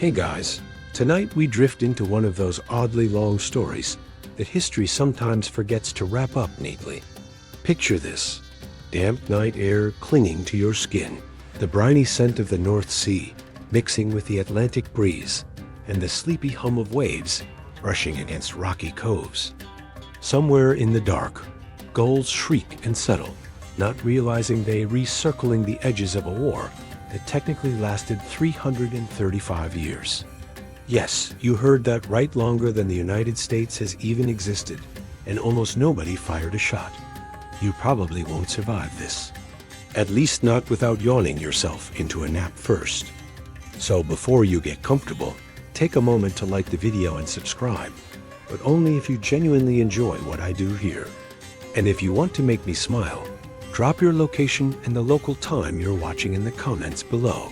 Hey guys, tonight we drift into one of those oddly long stories that history sometimes forgets to wrap up neatly. Picture this: damp night air clinging to your skin, the briny scent of the North Sea mixing with the Atlantic breeze, and the sleepy hum of waves brushing against rocky coves. Somewhere in the dark, gulls shriek and settle, not realizing they recircling the edges of a war that technically lasted 335 years. Yes, you heard that right, longer than the United States has even existed, and almost nobody fired a shot. You probably won't survive this. At least not without yawning yourself into a nap first. So before you get comfortable, take a moment to like the video and subscribe, but only if you genuinely enjoy what I do here. And if you want to make me smile, drop your location and the local time you're watching in the comments below.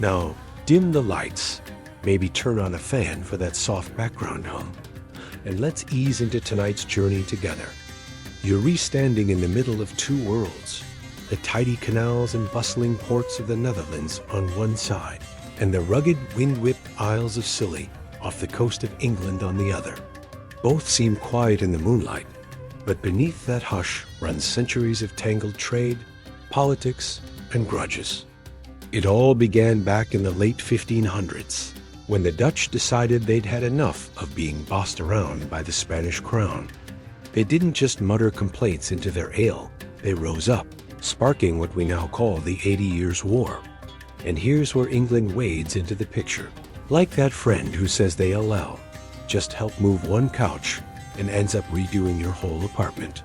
Now, dim the lights, maybe turn on a fan for that soft background hum, and let's ease into tonight's journey together. You're standing in the middle of two worlds, the tidy canals and bustling ports of the Netherlands on one side, and the rugged, wind-whipped Isles of Scilly off the coast of England on the other. Both seem quiet in the moonlight, but beneath that hush run centuries of tangled trade, politics, and grudges. It all began back in the late 1500s, when the Dutch decided they'd had enough of being bossed around by the Spanish crown. They didn't just mutter complaints into their ale, they rose up, sparking what we now call the 80 Years' War. And here's where England wades into the picture. Like that friend who says they allow, just help move one couch and ends up redoing your whole apartment.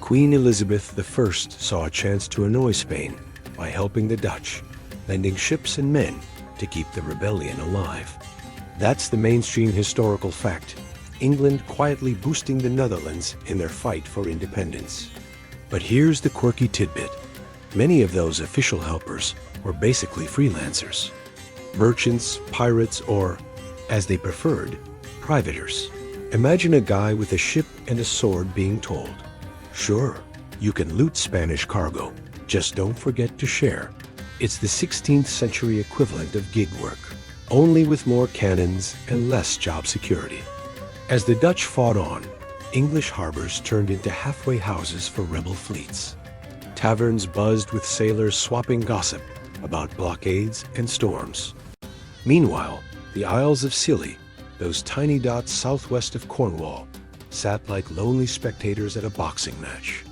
Queen Elizabeth I saw a chance to annoy Spain by helping the Dutch, lending ships and men to keep the rebellion alive. That's the mainstream historical fact, England quietly boosting the Netherlands in their fight for independence. But here's the quirky tidbit. Many of those official helpers were basically freelancers, merchants, pirates, or, as they preferred, privateers. Imagine a guy with a ship and a sword being told, "Sure, you can loot Spanish cargo, just don't forget to share." It's the 16th century equivalent of gig work, only with more cannons and less job security. As the Dutch fought on, English harbors turned into halfway houses for rebel fleets. Taverns buzzed with sailors swapping gossip about blockades and storms. Meanwhile, the Isles of Scilly, those tiny dots southwest of Cornwall, sat like lonely spectators at a boxing match.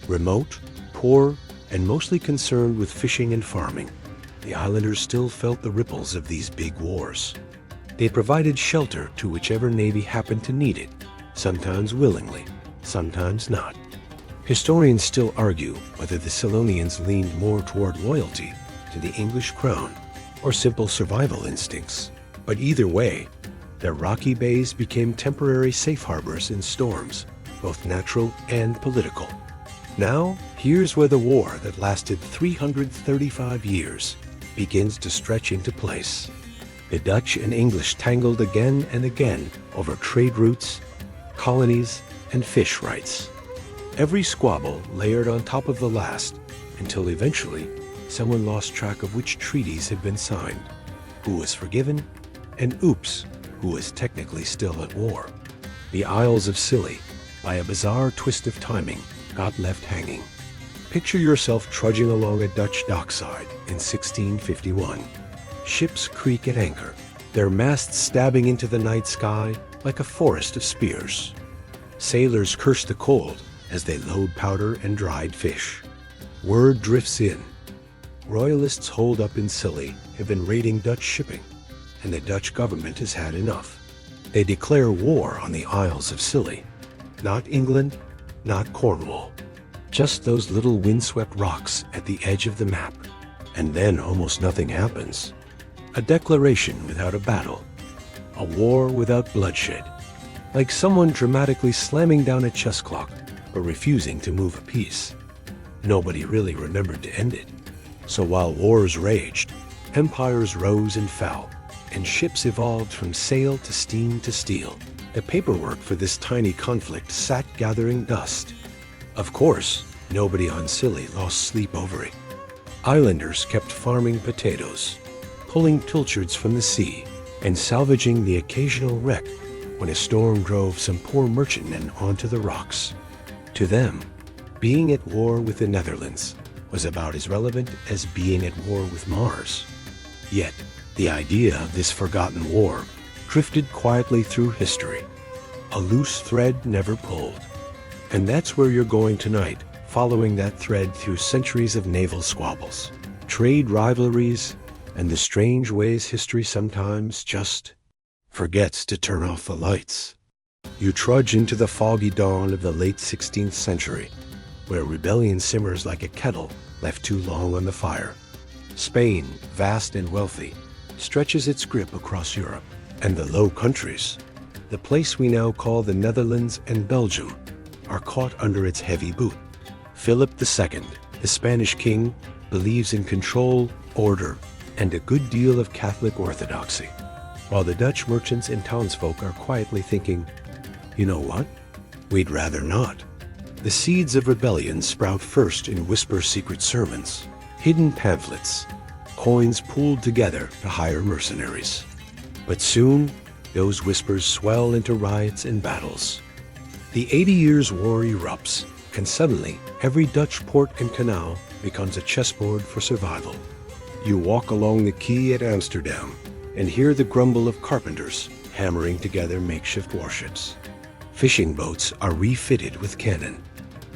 Remote, poor, and mostly concerned with fishing and farming, the islanders still felt the ripples of these big wars. They provided shelter to whichever navy happened to need it, sometimes willingly, sometimes not. Historians still argue whether the Scillonians leaned more toward loyalty to the English crown or simple survival instincts. But either way, their rocky bays became temporary safe harbors in storms, both natural and political. Now, here's where the war that lasted 335 years begins to stretch into place. The Dutch and English tangled again and again over trade routes, colonies, and fish rights. Every squabble layered on top of the last, until eventually someone lost track of which treaties had been signed, who was forgiven, and oops, who was technically still at war. The Isles of Scilly, by a bizarre twist of timing, got left hanging. Picture yourself trudging along a Dutch dockside in 1651. Ships creak at anchor, their masts stabbing into the night sky like a forest of spears. Sailors curse the cold as they load powder and dried fish. Word drifts in. Royalists holed up in Scilly have been raiding Dutch shipping, and the Dutch government has had enough. They declare war on the Isles of Scilly. Not England, not Cornwall. Just those little windswept rocks at the edge of the map. And then almost nothing happens. A declaration without a battle. A war without bloodshed. Like someone dramatically slamming down a chess clock but refusing to move a piece. Nobody really remembered to end it. So while wars raged, empires rose and fell, and ships evolved from sail to steam to steel. The paperwork for this tiny conflict sat gathering dust. Of course, nobody on Scilly lost sleep over it. Islanders kept farming potatoes, pulling pilchards from the sea, and salvaging the occasional wreck when a storm drove some poor merchantmen onto the rocks. To them, being at war with the Netherlands was about as relevant as being at war with Mars. Yet, the idea of this forgotten war drifted quietly through history, a loose thread never pulled. And that's where you're going tonight, following that thread through centuries of naval squabbles, trade rivalries, and the strange ways history sometimes just forgets to turn off the lights. You trudge into the foggy dawn of the late 16th century, where rebellion simmers like a kettle left too long on the fire. Spain, vast and wealthy, stretches its grip across Europe, and the Low Countries, the place we now call the Netherlands and Belgium, are caught under its heavy boot. Philip II, the Spanish king, believes in control, order, and a good deal of Catholic orthodoxy, while the Dutch merchants and townsfolk are quietly thinking, you know what? We'd rather not. The seeds of rebellion sprout first in whisper secret sermons, hidden pamphlets, coins pooled together to hire mercenaries. But soon, those whispers swell into riots and battles. The 80 Years' War erupts, and suddenly every Dutch port and canal becomes a chessboard for survival. You walk along the quay at Amsterdam and hear the grumble of carpenters hammering together makeshift warships. Fishing boats are refitted with cannon.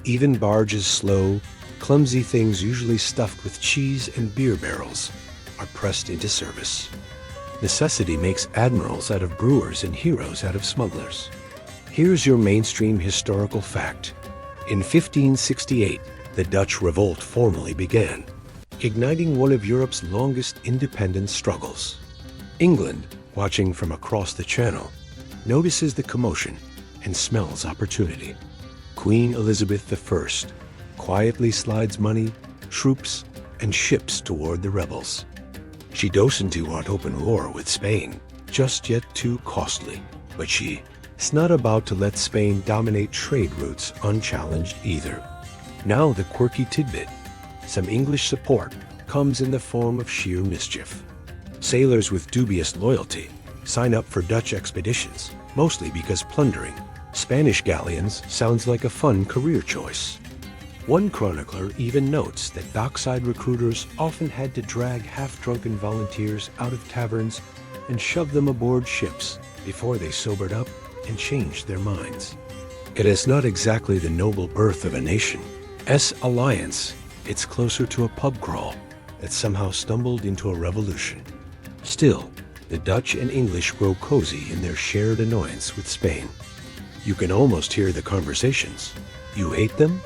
Even barges, slow, clumsy things usually stuffed with cheese and beer barrels, are pressed into service. Necessity makes admirals out of brewers and heroes out of smugglers. Here's your mainstream historical fact. In 1568, the Dutch revolt formally began, igniting one of Europe's longest independence struggles. England, watching from across the channel, notices the commotion and smells opportunity. Queen Elizabeth I quietly slides money, troops, and ships toward the rebels. She doesn't want open war with Spain, just yet too costly. But she is not about to let Spain dominate trade routes unchallenged either. Now the quirky tidbit, some English support, comes in the form of sheer mischief. Sailors with dubious loyalty sign up for Dutch expeditions, mostly because plundering Spanish galleons sounds like a fun career choice. One chronicler even notes that dockside recruiters often had to drag half-drunken volunteers out of taverns and shove them aboard ships before they sobered up and changed their minds. It is not exactly the noble birth of a nation's alliance. It's closer to a pub crawl that somehow stumbled into a revolution. Still, the Dutch and English grow cozy in their shared annoyance with Spain. You can almost hear the conversations. You hate them?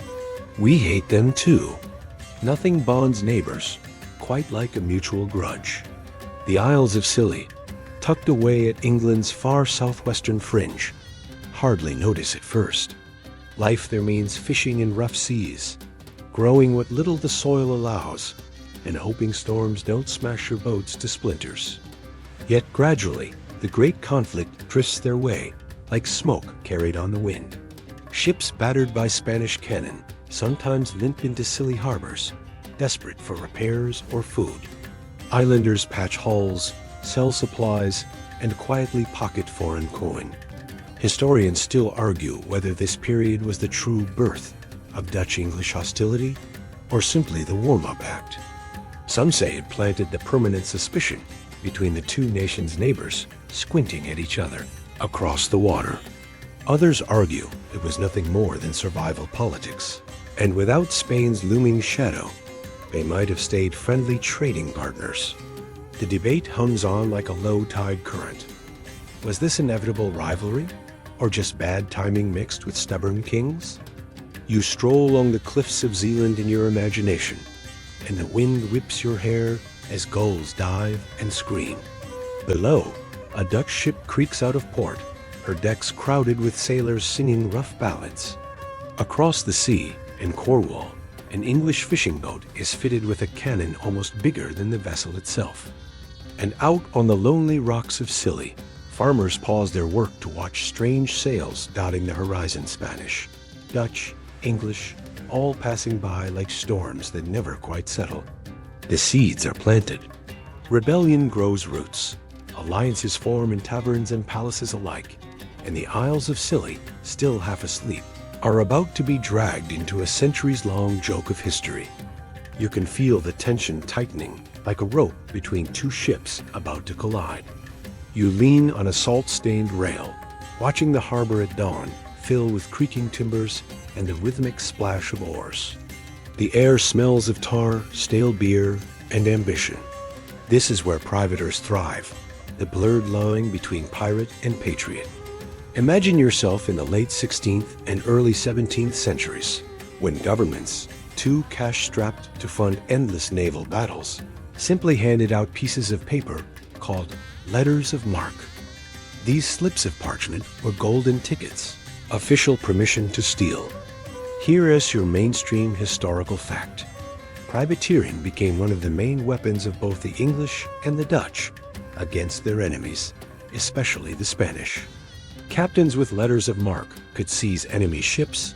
We hate them too. Nothing bonds neighbors quite like a mutual grudge. The Isles of Scilly, tucked away at England's far southwestern fringe, hardly notice at first. Life there means fishing in rough seas, growing what little the soil allows, and hoping storms don't smash your boats to splinters. Yet gradually, the great conflict drifts their way, like smoke carried on the wind. Ships battered by Spanish cannon sometimes limp into Scilly harbors, desperate for repairs or food. Islanders patch hulls, sell supplies, and quietly pocket foreign coin. Historians still argue whether this period was the true birth of Dutch-English hostility or simply the warm-up act. Some say it planted the permanent suspicion between the two nations' neighbors squinting at each other across the water. Others argue it was nothing more than survival politics, and without Spain's looming shadow, they might have stayed friendly trading partners. The debate hums on like a low-tide current. Was this inevitable rivalry, or just bad timing mixed with stubborn kings? You stroll along the cliffs of Zealand in your imagination, and the wind whips your hair as gulls dive and scream. Below, a Dutch ship creaks out of port, her decks crowded with sailors singing rough ballads. Across the sea, in Cornwall, an English fishing boat is fitted with a cannon almost bigger than the vessel itself. And out on the lonely rocks of Scilly, farmers pause their work to watch strange sails dotting the horizon. Spanish, Dutch, English, all passing by like storms that never quite settle. The seeds are planted. Rebellion grows roots. Alliances form in taverns and palaces alike, and the Isles of Scilly, still half asleep, are about to be dragged into a centuries-long joke of history. You can feel the tension tightening like a rope between two ships about to collide. You lean on a salt-stained rail, watching the harbor at dawn fill with creaking timbers and the rhythmic splash of oars. The air smells of tar, stale beer, and ambition. This is where privateers thrive, the blurred line between pirate and patriot. Imagine yourself in the late 16th and early 17th centuries, when governments, too cash-strapped to fund endless naval battles, simply handed out pieces of paper called letters of marque. These slips of parchment were golden tickets, official permission to steal. Here is your mainstream historical fact. Privateering became one of the main weapons of both the English and the Dutch against their enemies, especially the Spanish. Captains with letters of marque could seize enemy ships,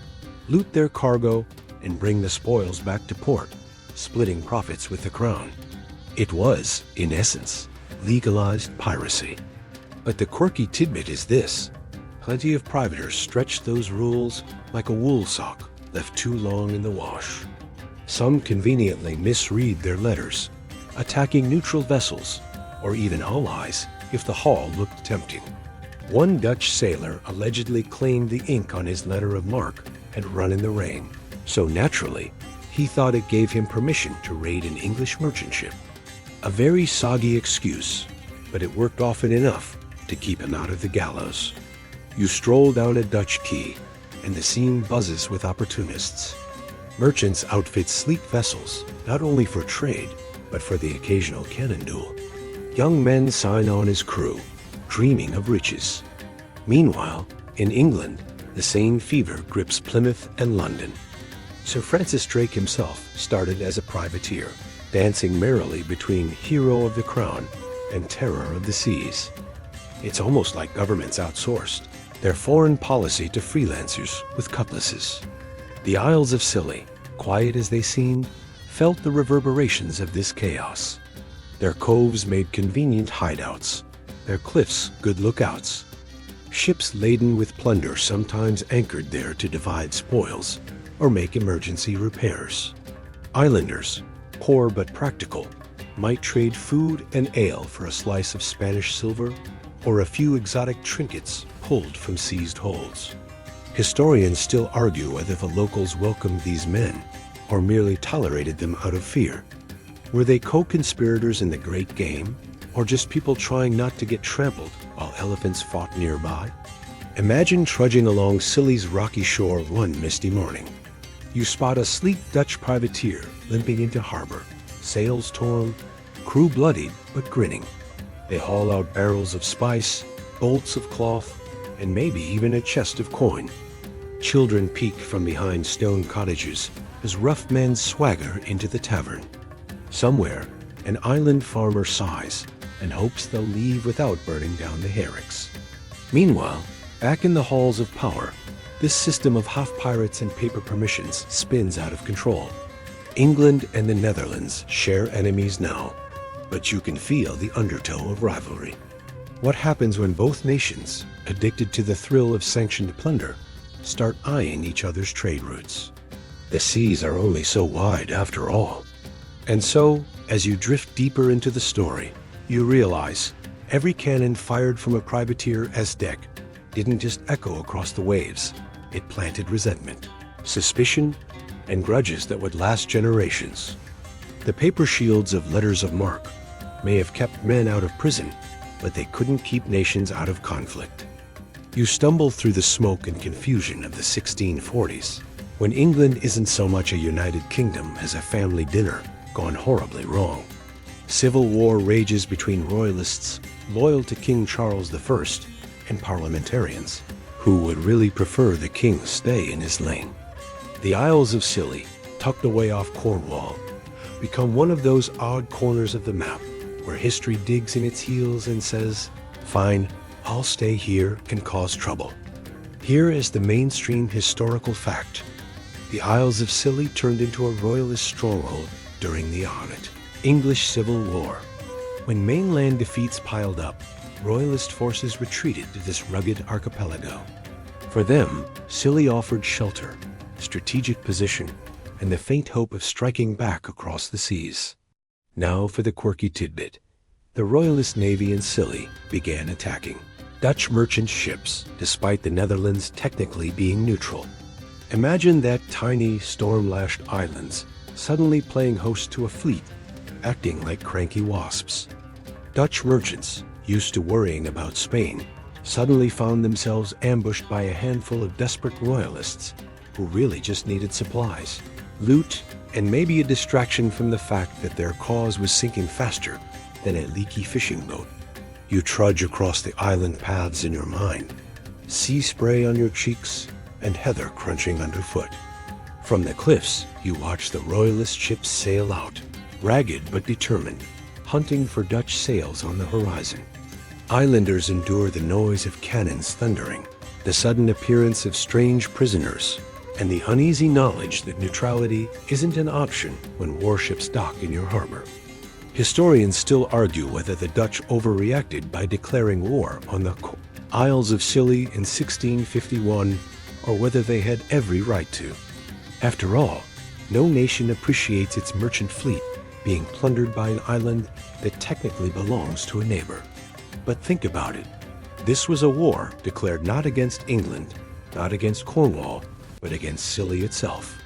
loot their cargo, and bring the spoils back to port, splitting profits with the crown. It was, in essence, legalized piracy. But the quirky tidbit is this: plenty of privateers stretched those rules like a wool sock left too long in the wash. Some conveniently misread their letters, attacking neutral vessels or even allies if the haul looked tempting. One Dutch sailor allegedly claimed the ink on his letter of marque had run in the rain, so naturally, he thought it gave him permission to raid an English merchant ship. A very soggy excuse, but it worked often enough to keep him out of the gallows. You stroll down a Dutch quay, and the scene buzzes with opportunists. Merchants outfit sleek vessels, not only for trade, but for the occasional cannon duel. Young men sign on as crew, dreaming of riches. Meanwhile, in England, the same fever grips Plymouth and London. Sir Francis Drake himself started as a privateer, dancing merrily between hero of the crown and terror of the seas. It's almost like governments outsourced their foreign policy to freelancers with cutlasses. The Isles of Scilly, quiet as they seemed, felt the reverberations of this chaos. Their coves made convenient hideouts, their cliffs good lookouts. Ships laden with plunder sometimes anchored there to divide spoils or make emergency repairs. Islanders, poor but practical, might trade food and ale for a slice of Spanish silver or a few exotic trinkets pulled from seized holds. Historians still argue whether the locals welcomed these men or merely tolerated them out of fear. Were they co-conspirators in the great game, or just people trying not to get trampled while elephants fought nearby? Imagine trudging along Scilly's rocky shore one misty morning. You spot a sleek Dutch privateer limping into harbor, sails torn, crew bloodied but grinning. They haul out barrels of spice, bolts of cloth, and maybe even a chest of coin. Children peek from behind stone cottages as rough men swagger into the tavern. Somewhere, an island farmer sighs and hopes they'll leave without burning down the hayricks. Meanwhile, back in the halls of power, this system of half-pirates and paper permissions spins out of control. England and the Netherlands share enemies now, but you can feel the undertow of rivalry. What happens when both nations, addicted to the thrill of sanctioned plunder, start eyeing each other's trade routes? The seas are only so wide after all. And so, as you drift deeper into the story, you realize every cannon fired from a privateer as deck didn't just echo across the waves. It planted resentment, suspicion, and grudges that would last generations. The paper shields of letters of marque may have kept men out of prison, but they couldn't keep nations out of conflict. You stumble through the smoke and confusion of the 1640s, when England isn't so much a united kingdom as a family dinner gone horribly wrong. Civil war rages between royalists loyal to King Charles I and parliamentarians who would really prefer the king stay in his lane. The Isles of Scilly, tucked away off Cornwall, become one of those odd corners of the map where history digs in its heels and says, "Fine, I'll stay here and cause trouble." Here is the mainstream historical fact. The Isles of Scilly turned into a royalist stronghold during the English Civil War. When mainland defeats piled up, Royalist forces retreated to this rugged archipelago. For them, Scilly offered shelter, strategic position, and the faint hope of striking back across the seas. Now for the quirky tidbit. The Royalist navy in Scilly began attacking Dutch merchant ships, despite the Netherlands technically being neutral. Imagine that tiny, storm-lashed islands suddenly playing host to a fleet, acting like cranky wasps. Dutch merchants, used to worrying about Spain, suddenly found themselves ambushed by a handful of desperate royalists who really just needed supplies, loot, and maybe a distraction from the fact that their cause was sinking faster than a leaky fishing boat. You trudge across the island paths in your mind, sea spray on your cheeks, and heather crunching underfoot. From the cliffs, you watch the royalist ships sail out, ragged but determined, hunting for Dutch sails on the horizon. Islanders endure the noise of cannons thundering, the sudden appearance of strange prisoners, and the uneasy knowledge that neutrality isn't an option when warships dock in your harbor. Historians still argue whether the Dutch overreacted by declaring war on the Isles of Scilly in 1651, or whether they had every right to. After all, no nation appreciates its merchant fleet being plundered by an island that technically belongs to a neighbor. But think about it. This was a war declared not against England, not against Cornwall, but against Scilly itself.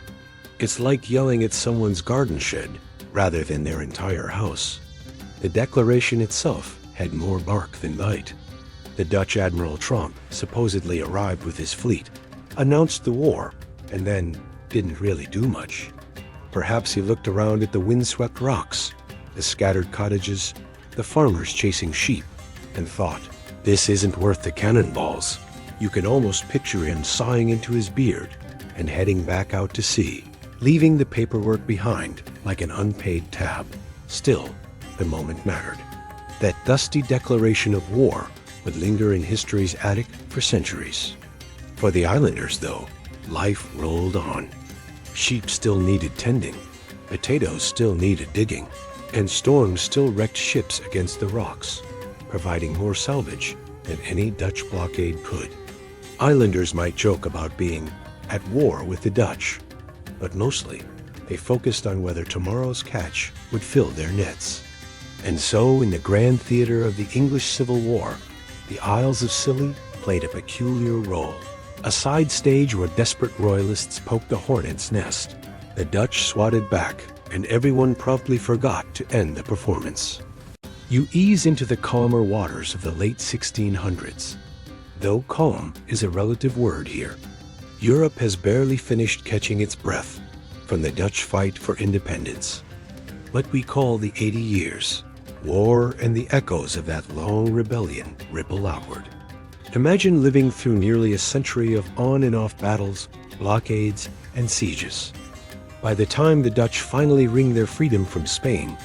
It's like yelling at someone's garden shed rather than their entire house. The declaration itself had more bark than bite. The Dutch Admiral Tromp supposedly arrived with his fleet, announced the war, and then didn't really do much. Perhaps he looked around at the windswept rocks, the scattered cottages, the farmers chasing sheep, and thought, this isn't worth the cannonballs. You can almost picture him sighing into his beard and heading back out to sea, leaving the paperwork behind like an unpaid tab. Still, the moment mattered. That dusty declaration of war would linger in history's attic for centuries. For the islanders, though, life rolled on. Sheep still needed tending, potatoes still needed digging, and storms still wrecked ships against the rocks, providing more salvage than any Dutch blockade could. Islanders might joke about being at war with the Dutch, but mostly they focused on whether tomorrow's catch would fill their nets. And so, in the grand theater of the English Civil War, the Isles of Scilly played a peculiar role. A side stage where desperate royalists poked a hornet's nest. The Dutch swatted back, and everyone promptly forgot to end the performance. You ease into the calmer waters of the late 1600s. Though calm is a relative word here. Europe has barely finished catching its breath from the Dutch fight for independence. What we call the 80 Years, war and the echoes of that long rebellion ripple outward. Imagine living through nearly a century of on and off battles, blockades, and sieges. By the time the Dutch finally wring their freedom from Spain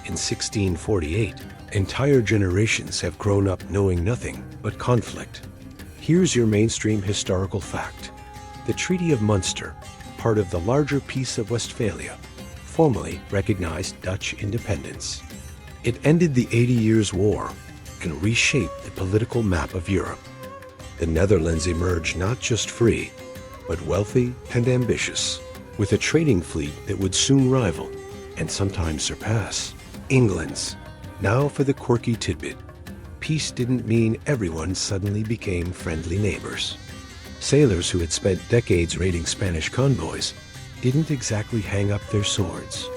in 1648, entire generations have grown up knowing nothing but conflict. Here's your mainstream historical fact. The Treaty of Munster, part of the larger Peace of Westphalia, formally recognized Dutch independence. It ended the 80 Years' War and reshaped the political map of Europe. The Netherlands emerged not just free, but wealthy and ambitious, with a trading fleet that would soon rival, and sometimes surpass, England's. Now for the quirky tidbit. Peace didn't mean everyone suddenly became friendly neighbors. Sailors who had spent decades raiding Spanish convoys didn't exactly hang up their swords.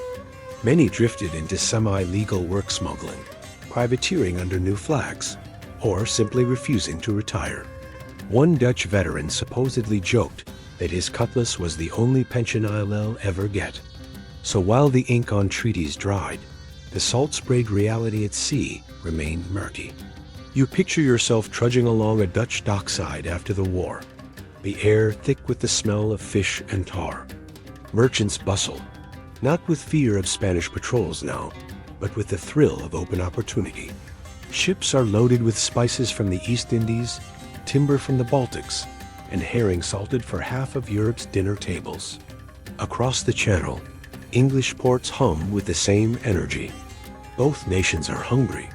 Many drifted into semi-legal work smuggling, privateering under new flags, or simply refusing to retire. One Dutch veteran supposedly joked that his cutlass was the only pension I'll ever get. So while the ink on treaties dried, the salt-sprayed reality at sea remained murky. You picture yourself trudging along a Dutch dockside after the war, the air thick with the smell of fish and tar. Merchants bustle, not with fear of Spanish patrols now, but with the thrill of open opportunity. Ships are loaded with spices from the East Indies, timber from the Baltics, and herring salted for half of Europe's dinner tables. Across the Channel, English ports hum with the same energy. Both nations are hungry,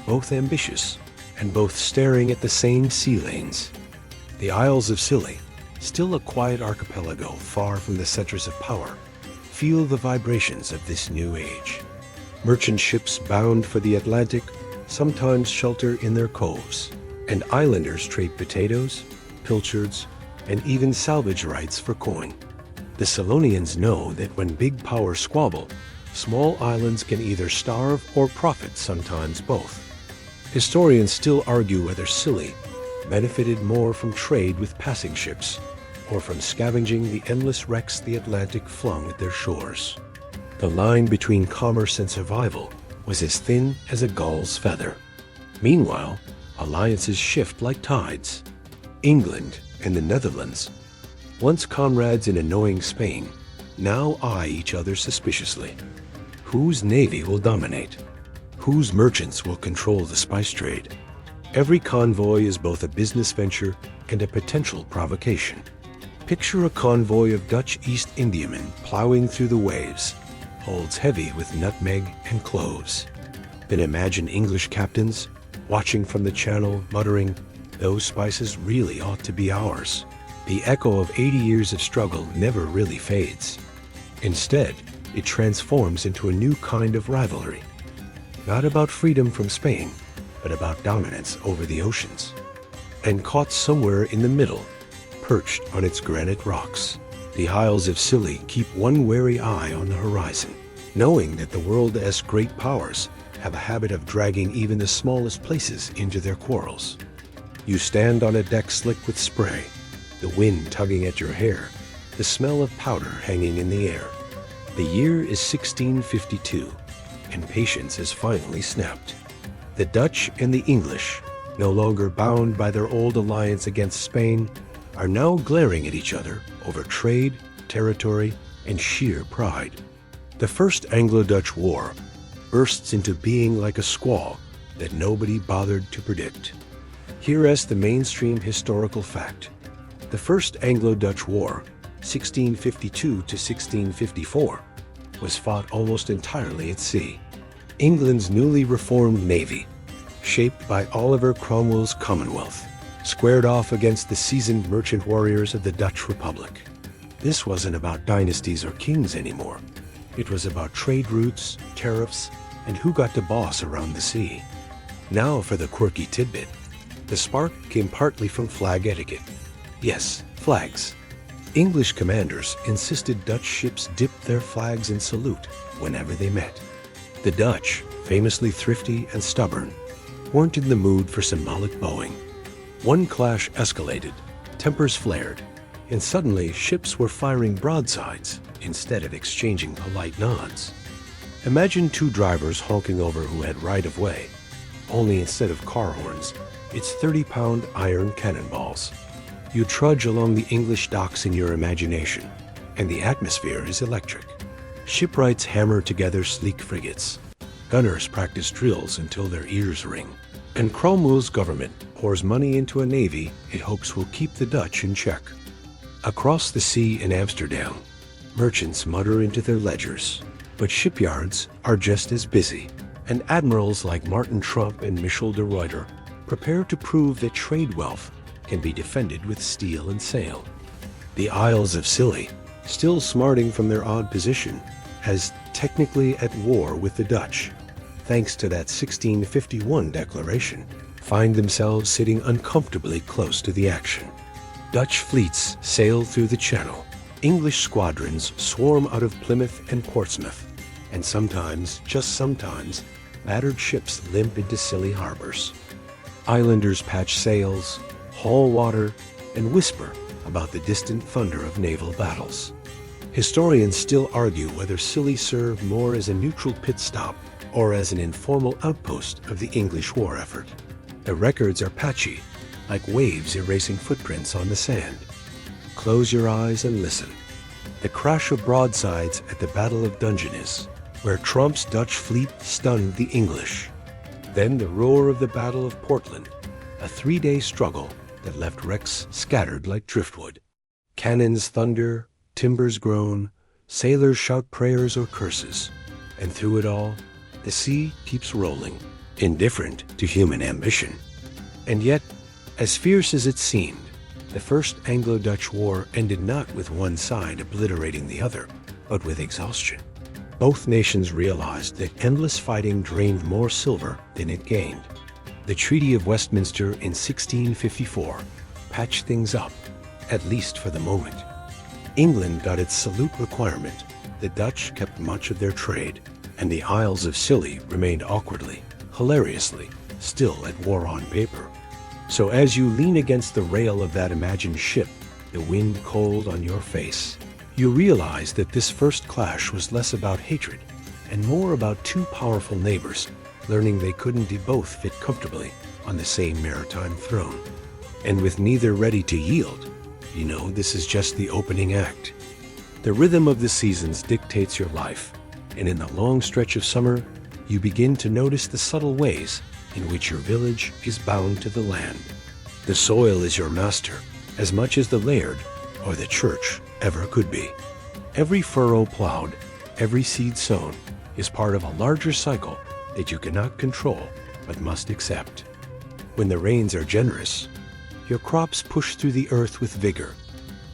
both ambitious, and both staring at the same sea lanes. The Isles of Scilly, still a quiet archipelago far from the centers of power, feel the vibrations of this new age. Merchant ships bound for the Atlantic sometimes shelter in their coves, and islanders trade potatoes, pilchards, and even salvage rights for coin. The Scillonians know that when big powers squabble, small islands can either starve or profit, sometimes both. Historians still argue whether Scilly benefited more from trade with passing ships or from scavenging the endless wrecks the Atlantic flung at their shores. The line between commerce and survival was as thin as a gull's feather. Meanwhile, alliances shift like tides. England and the Netherlands, once comrades in annoying Spain, now eye each other suspiciously. Whose navy will dominate? Whose merchants will control the spice trade? Every convoy is both a business venture and a potential provocation. Picture a convoy of Dutch East Indiamen plowing through the waves, holds heavy with nutmeg and cloves. Then imagine English captains watching from the channel, muttering, "Those spices really ought to be ours." The echo of 80 years of struggle never really fades. Instead, it transforms into a new kind of rivalry. Not about freedom from Spain, but about dominance over the oceans. And caught somewhere in the middle, perched on its granite rocks, the Isles of Scilly keep one wary eye on the horizon, knowing that the world's great powers have a habit of dragging even the smallest places into their quarrels. You stand on a deck slick with spray, the wind tugging at your hair, the smell of powder hanging in the air. The year is 1652, and patience has finally snapped. The Dutch and the English, no longer bound by their old alliance against Spain, are now glaring at each other over trade, territory, and sheer pride. The First Anglo-Dutch War bursts into being like a squall that nobody bothered to predict. Here is the mainstream historical fact. The First Anglo-Dutch War, 1652 to 1654, was fought almost entirely at sea. England's newly reformed navy, shaped by Oliver Cromwell's Commonwealth, squared off against the seasoned merchant warriors of the Dutch Republic. This wasn't about dynasties or kings anymore. It was about trade routes, tariffs, and who got to boss around the sea. Now for the quirky tidbit. The spark came partly from flag etiquette. Yes, flags. English commanders insisted Dutch ships dip their flags in salute whenever they met. The Dutch, famously thrifty and stubborn, weren't in the mood for symbolic bowing. One clash escalated, tempers flared, and suddenly ships were firing broadsides instead of exchanging polite nods. Imagine two drivers honking over who had right-of-way, only instead of car horns, it's 30-pound iron cannonballs. You trudge along the English docks in your imagination, and the atmosphere is electric. Shipwrights hammer together sleek frigates. Gunners practice drills until their ears ring. And Cromwell's government pours money into a navy it hopes will keep the Dutch in check. Across the sea in Amsterdam, merchants mutter into their ledgers, but shipyards are just as busy, and admirals like Martin Trump and Michel de Ruyter prepare to prove that trade wealth can be defended with steel and sail. The Isles of Scilly, still smarting from their odd position, as technically at war with the Dutch, thanks to that 1651 declaration, find themselves sitting uncomfortably close to the action. Dutch fleets sail through the Channel. English squadrons swarm out of Plymouth and Portsmouth, and sometimes, just sometimes, battered ships limp into Scilly harbors. Islanders patch sails, haul water, and whisper about the distant thunder of naval battles. Historians still argue whether Scilly served more as a neutral pit stop or as an informal outpost of the English war effort. The records are patchy, like waves erasing footprints on the sand. Close your eyes and listen. The crash of broadsides at the Battle of Dungeness, where Trump's Dutch fleet stunned the English. Then the roar of the Battle of Portland, a 3-day struggle that left wrecks scattered like driftwood. Cannons thunder, timbers groan, sailors shout prayers or curses, and through it all, The sea keeps rolling, indifferent to human ambition. And yet, as fierce as it seemed, the First Anglo-Dutch War ended not with one side obliterating the other, but with exhaustion. Both nations realized that endless fighting drained more silver than it gained. The Treaty of Westminster in 1654 patched things up, at least for the moment. England got its salute requirement, the Dutch kept much of their trade, and the Isles of Scilly remained awkwardly, hilariously, still at war on paper. So as you lean against the rail of that imagined ship, the wind cold on your face, you realize that this first clash was less about hatred and more about two powerful neighbors learning they couldn't both fit comfortably on the same maritime throne. And with neither ready to yield, you know this is just the opening act. The rhythm of the seasons dictates your life, and in the long stretch of summer, you begin to notice the subtle ways in which your village is bound to the land. The soil is your master, as much as the laird or the church ever could be. Every furrow plowed, every seed sown, is part of a larger cycle that you cannot control but must accept. When the rains are generous, your crops push through the earth with vigor,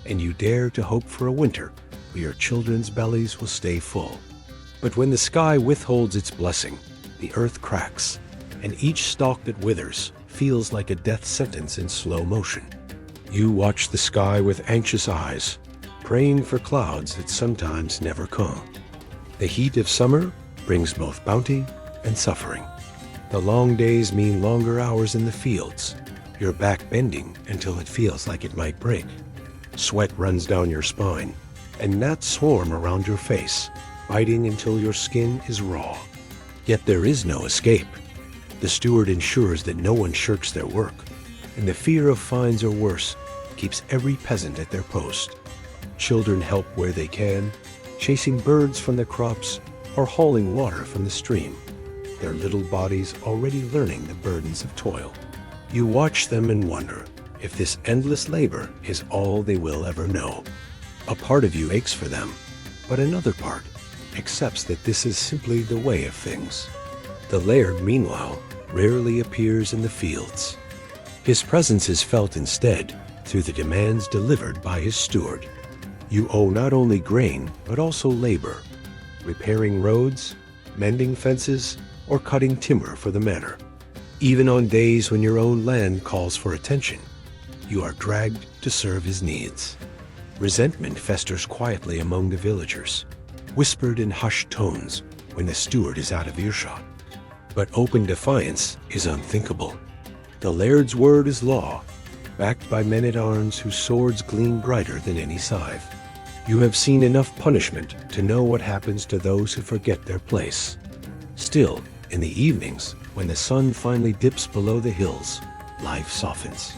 and you dare to hope for a winter where your children's bellies will stay full. But when the sky withholds its blessing, the earth cracks, and each stalk that withers feels like a death sentence in slow motion. You watch the sky with anxious eyes, praying for clouds that sometimes never come. The heat of summer brings both bounty and suffering. The long days mean longer hours in the fields, your back bending until it feels like it might break. Sweat runs down your spine, and gnats swarm around your face, biting until your skin is raw. Yet there is no escape. The steward ensures that no one shirks their work, and the fear of fines or worse keeps every peasant at their post. Children help where they can, chasing birds from the crops or hauling water from the stream, their little bodies already learning the burdens of toil. You watch them and wonder if this endless labor is all they will ever know. A part of you aches for them, but another part accepts that this is simply the way of things. The laird, meanwhile, rarely appears in the fields. His presence is felt instead through the demands delivered by his steward. You owe not only grain, but also labor, repairing roads, mending fences, or cutting timber for the manor. Even on days when your own land calls for attention, you are dragged to serve his needs. Resentment festers quietly among the villagers, whispered in hushed tones when the steward is out of earshot. But open defiance is unthinkable. The laird's word is law, backed by men-at-arms whose swords gleam brighter than any scythe. You have seen enough punishment to know what happens to those who forget their place. Still, in the evenings, when the sun finally dips below the hills, life softens.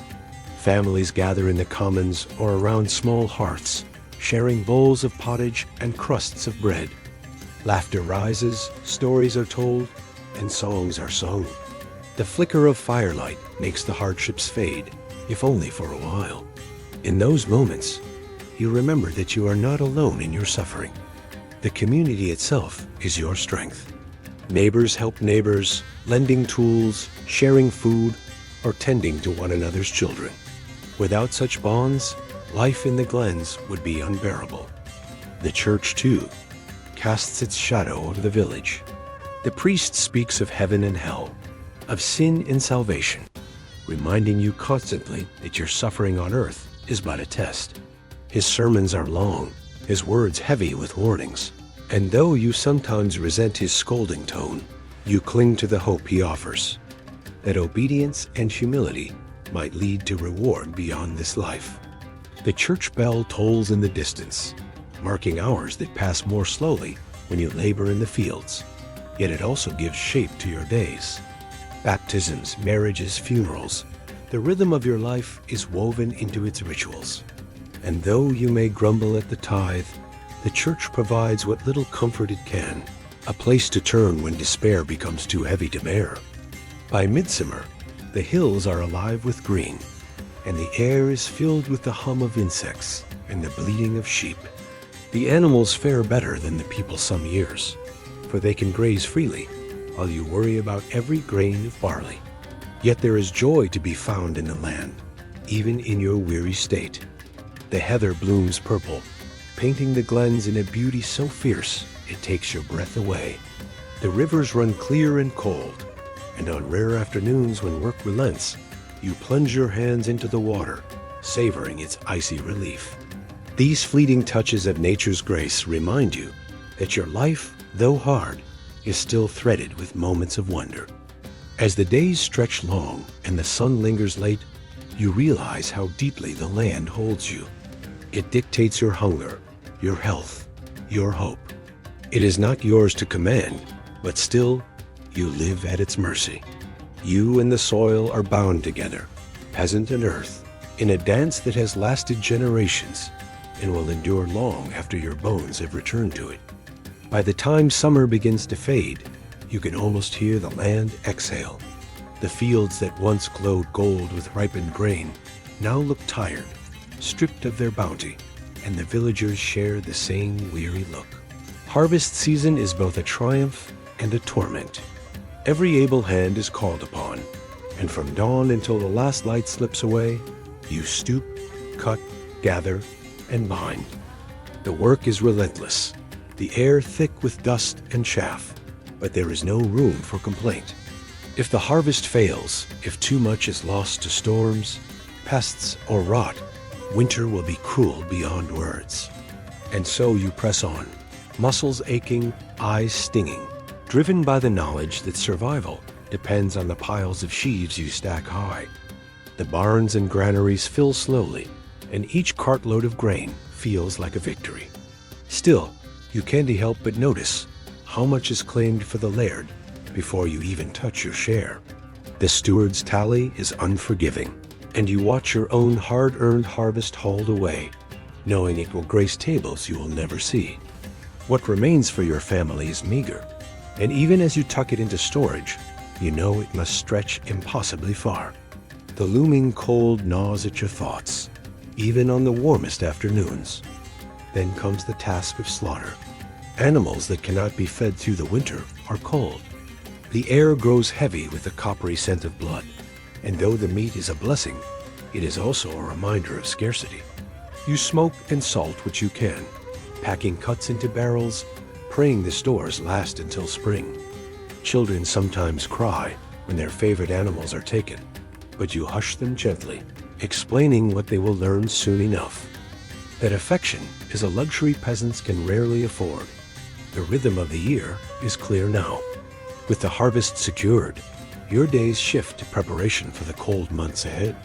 Families gather in the commons or around small hearths, sharing bowls of pottage and crusts of bread. Laughter rises, stories are told, and songs are sung. The flicker of firelight makes the hardships fade, if only for a while. In those moments, you remember that you are not alone in your suffering. The community itself is your strength. Neighbors help neighbors, lending tools, sharing food, or tending to one another's children. Without such bonds, life in the glens would be unbearable. The church, too, casts its shadow over the village. The priest speaks of heaven and hell, of sin and salvation, reminding you constantly that your suffering on earth is but a test. His sermons are long, his words heavy with warnings, and though you sometimes resent his scolding tone, you cling to the hope he offers, that obedience and humility might lead to reward beyond this life. The church bell tolls in the distance, marking hours that pass more slowly when you labor in the fields, yet it also gives shape to your days. Baptisms, marriages, funerals, the rhythm of your life is woven into its rituals. And though you may grumble at the tithe, the church provides what little comfort it can, a place to turn when despair becomes too heavy to bear. By midsummer, the hills are alive with green, and the air is filled with the hum of insects and the bleating of sheep. The animals fare better than the people some years, for they can graze freely, while you worry about every grain of barley. Yet there is joy to be found in the land, even in your weary state. The heather blooms purple, painting the glens in a beauty so fierce it takes your breath away. The rivers run clear and cold, and on rare afternoons when work relents, you plunge your hands into the water, savoring its icy relief. These fleeting touches of nature's grace remind you that your life, though hard, is still threaded with moments of wonder. As the days stretch long and the sun lingers late, you realize how deeply the land holds you. It dictates your hunger, your health, your hope. It is not yours to command, but still, you live at its mercy. You and the soil are bound together, peasant and earth, in a dance that has lasted generations and will endure long after your bones have returned to it. By the time summer begins to fade, you can almost hear the land exhale. The fields that once glowed gold with ripened grain now look tired, stripped of their bounty, and the villagers share the same weary look. Harvest season is both a triumph and a torment. Every able hand is called upon, and from dawn until the last light slips away, you stoop, cut, gather, and bind. The work is relentless, the air thick with dust and chaff, but there is no room for complaint. If the harvest fails, if too much is lost to storms, pests, or rot, winter will be cruel beyond words. And so you press on, muscles aching, eyes stinging, driven by the knowledge that survival depends on the piles of sheaves you stack high. The barns and granaries fill slowly, and each cartload of grain feels like a victory. Still, you can't help but notice how much is claimed for the laird before you even touch your share. The steward's tally is unforgiving, and you watch your own hard-earned harvest hauled away, knowing it will grace tables you will never see. What remains for your family is meager, and even as you tuck it into storage, you know it must stretch impossibly far. The looming cold gnaws at your thoughts, even on the warmest afternoons. Then comes the task of slaughter. Animals that cannot be fed through the winter are cold. The air grows heavy with the coppery scent of blood, and though the meat is a blessing, it is also a reminder of scarcity. You smoke and salt what you can, packing cuts into barrels, praying the stores last until spring. Children sometimes cry when their favorite animals are taken, but you hush them gently, explaining what they will learn soon enough. That affection is a luxury peasants can rarely afford. The rhythm of the year is clear now. With the harvest secured, your days shift to preparation for the cold months ahead.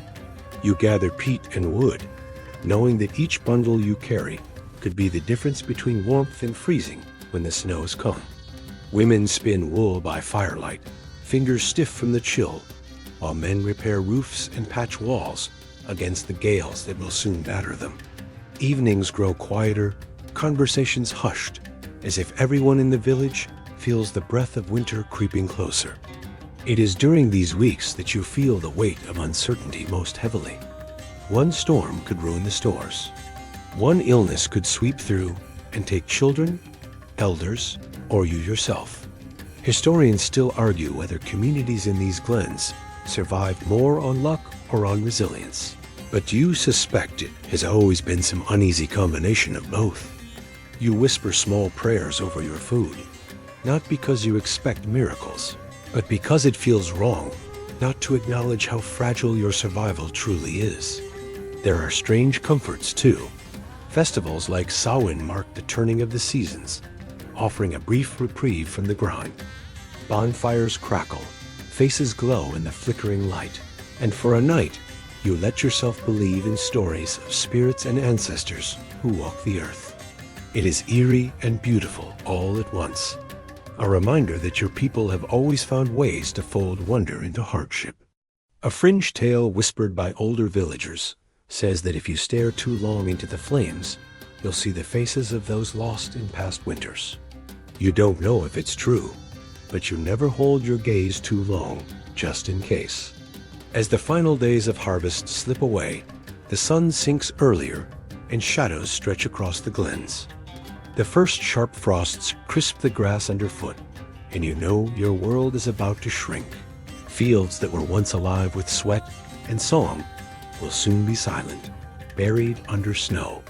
You gather peat and wood, knowing that each bundle you carry could be the difference between warmth and freezing when the snows come. Women spin wool by firelight, fingers stiff from the chill, while men repair roofs and patch walls against the gales that will soon batter them. Evenings grow quieter, conversations hushed, as if everyone in the village feels the breath of winter creeping closer. It is during these weeks that you feel the weight of uncertainty most heavily. One storm could ruin the stores. One illness could sweep through and take children, elders, or you yourself. Historians still argue whether communities in these glens survived more on luck or on resilience. But you suspect it has always been some uneasy combination of both. You whisper small prayers over your food, not because you expect miracles, but because it feels wrong not to acknowledge how fragile your survival truly is. There are strange comforts, too. Festivals like Samhain mark the turning of the seasons, offering a brief reprieve from the grind. Bonfires crackle, faces glow in the flickering light, and for a night, you let yourself believe in stories of spirits and ancestors who walk the earth. It is eerie and beautiful all at once, a reminder that your people have always found ways to fold wonder into hardship. A fringe tale whispered by older villagers says that if you stare too long into the flames, you'll see the faces of those lost in past winters. You don't know if it's true, but you never hold your gaze too long, just in case. As the final days of harvest slip away, the sun sinks earlier and shadows stretch across the glens. The first sharp frosts crisp the grass underfoot, and you know your world is about to shrink. Fields that were once alive with sweat and song will soon be silent, buried under snow.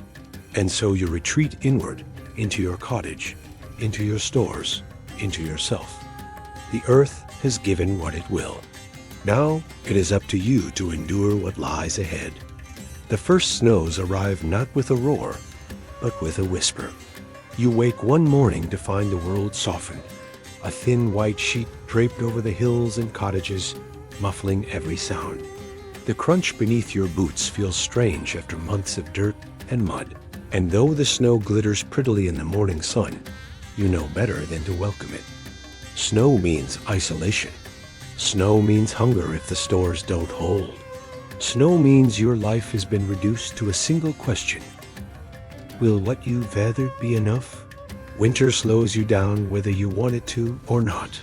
And so you retreat inward into your cottage, into your stores, into yourself. The earth has given what it will. Now it is up to you to endure what lies ahead. The first snows arrive not with a roar, but with a whisper. You wake one morning to find the world softened, a thin white sheet draped over the hills and cottages, muffling every sound. The crunch beneath your boots feels strange after months of dirt and mud, and though the snow glitters prettily in the morning sun, you know better than to welcome it. Snow means isolation. Snow means hunger if the stores don't hold. Snow means your life has been reduced to a single question. Will what you've gathered be enough? Winter slows you down whether you want it to or not.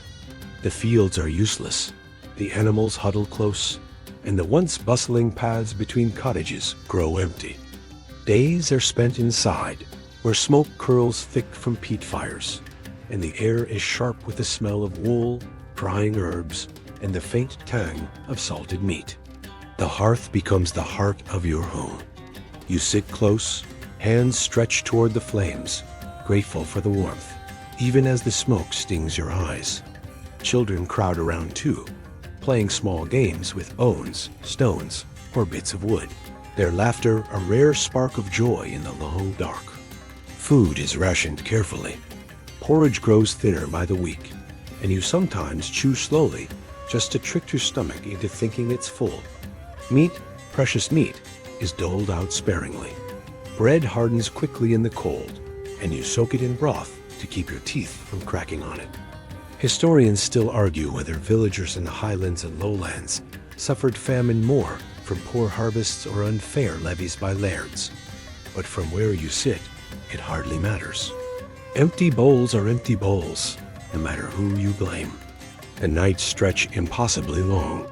The fields are useless. The animals huddle close, and the once bustling paths between cottages grow empty. Days are spent inside, where smoke curls thick from peat fires, and the air is sharp with the smell of wool, drying herbs, and the faint tang of salted meat. The hearth becomes the heart of your home. You sit close, hands stretched toward the flames, grateful for the warmth, even as the smoke stings your eyes. Children crowd around too, playing small games with bones, stones, or bits of wood. Their laughter a rare spark of joy in the long dark. Food is rationed carefully. Porridge grows thinner by the week, and you sometimes chew slowly just to trick your stomach into thinking it's full. Meat, precious meat, is doled out sparingly. Bread hardens quickly in the cold, and you soak it in broth to keep your teeth from cracking on it. Historians still argue whether villagers in the highlands and lowlands suffered famine more from poor harvests or unfair levies by lairds. But from where you sit, it hardly matters. Empty bowls are empty bowls, no matter who you blame. The nights stretch impossibly long.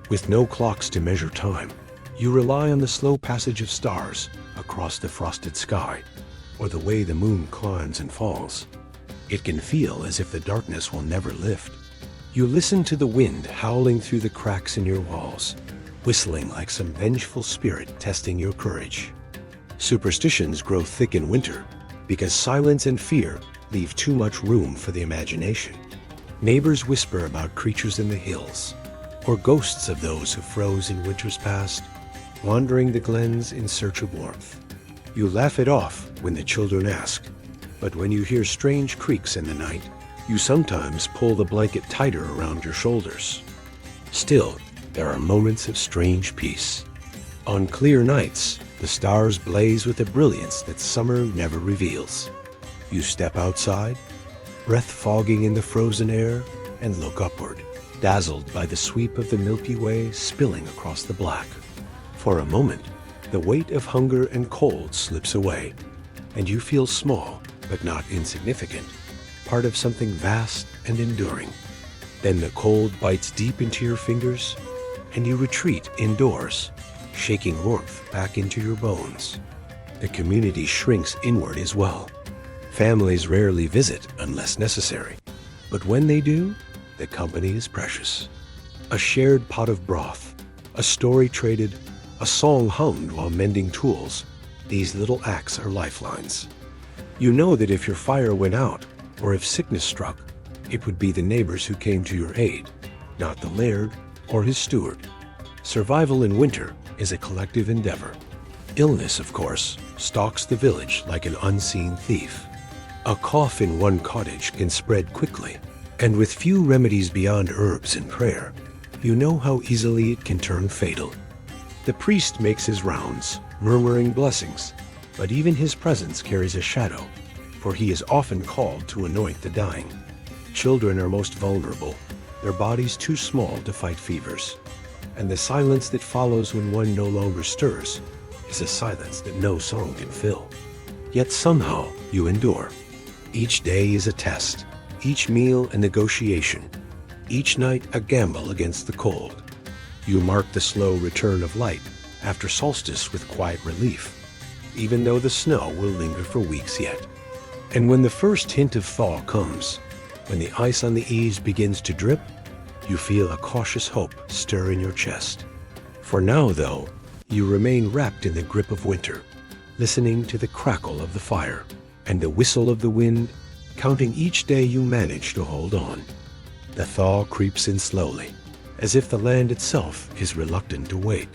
With no clocks to measure time, you rely on the slow passage of stars across the frosted sky, or the way the moon climbs and falls. It can feel as if the darkness will never lift. You listen to the wind howling through the cracks in your walls, whistling like some vengeful spirit testing your courage. Superstitions grow thick in winter because silence and fear leave too much room for the imagination. Neighbors whisper about creatures in the hills, or ghosts of those who froze in winters past, wandering the glens in search of warmth. You laugh it off when the children ask, but when you hear strange creaks in the night, you sometimes pull the blanket tighter around your shoulders. Still, there are moments of strange peace. On clear nights, the stars blaze with a brilliance that summer never reveals. You step outside, breath fogging in the frozen air, and look upward, dazzled by the sweep of the Milky Way spilling across the black. For a moment, the weight of hunger and cold slips away, and you feel small but not insignificant, part of something vast and enduring. Then the cold bites deep into your fingers, and you retreat indoors, shaking warmth back into your bones. The community shrinks inward as well. Families rarely visit unless necessary, but when they do, the company is precious. A shared pot of broth, a story traded, a song hummed while mending tools, these little acts are lifelines. You know that if your fire went out, or if sickness struck, it would be the neighbors who came to your aid, not the laird or his steward. Survival in winter is a collective endeavor. Illness, of course, stalks the village like an unseen thief. A cough in one cottage can spread quickly, and with few remedies beyond herbs and prayer, you know how easily it can turn fatal. The priest makes his rounds, murmuring blessings, but even his presence carries a shadow, for he is often called to anoint the dying. Children are most vulnerable, their bodies too small to fight fevers, and the silence that follows when one no longer stirs is a silence that no song can fill. Yet somehow you endure. Each day is a test, each meal a negotiation, each night a gamble against the cold. You mark the slow return of light after solstice with quiet relief, even though the snow will linger for weeks yet. And when the first hint of thaw comes, When the ice on the eaves begins to drip, you feel a cautious hope stir in your chest. For now, though, you remain wrapped in the grip of winter, listening to the crackle of the fire and the whistle of the wind, counting each day you manage to hold on. The thaw creeps in slowly, as if the land itself is reluctant to wake.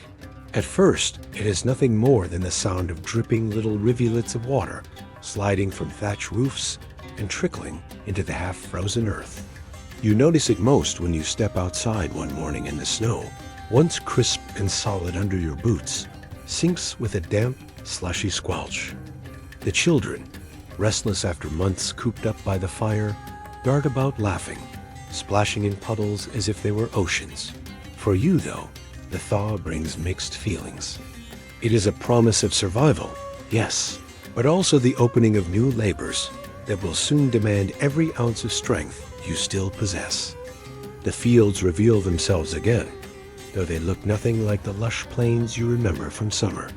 At first, it is nothing more than the sound of dripping little rivulets of water sliding from thatch roofs and trickling into the half-frozen earth. You notice it most when you step outside one morning and the snow, once crisp and solid under your boots, sinks with a damp, slushy squelch. The children, restless after months cooped up by the fire, dart about laughing, splashing in puddles as if they were oceans. For you, though, the thaw brings mixed feelings. It is a promise of survival, yes, but also the opening of new labors that will soon demand every ounce of strength you still possess. The fields reveal themselves again, though they look nothing like the lush plains you remember from summer.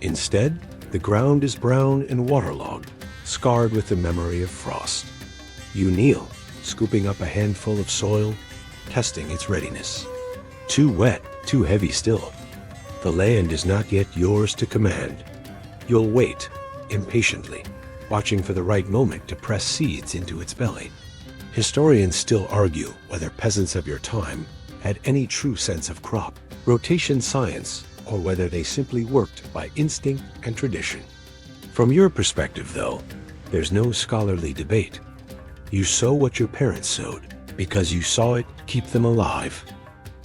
Instead, the ground is brown and waterlogged, scarred with the memory of frost. You kneel, scooping up a handful of soil, testing its readiness. Too wet, too heavy still. The land is not yet yours to command. You'll wait, impatiently, watching for the right moment to press seeds into its belly. Historians still argue whether peasants of your time had any true sense of crop, rotation science, or whether they simply worked by instinct and tradition. From your perspective, though, there's no scholarly debate. You sow what your parents sowed because you saw it keep them alive.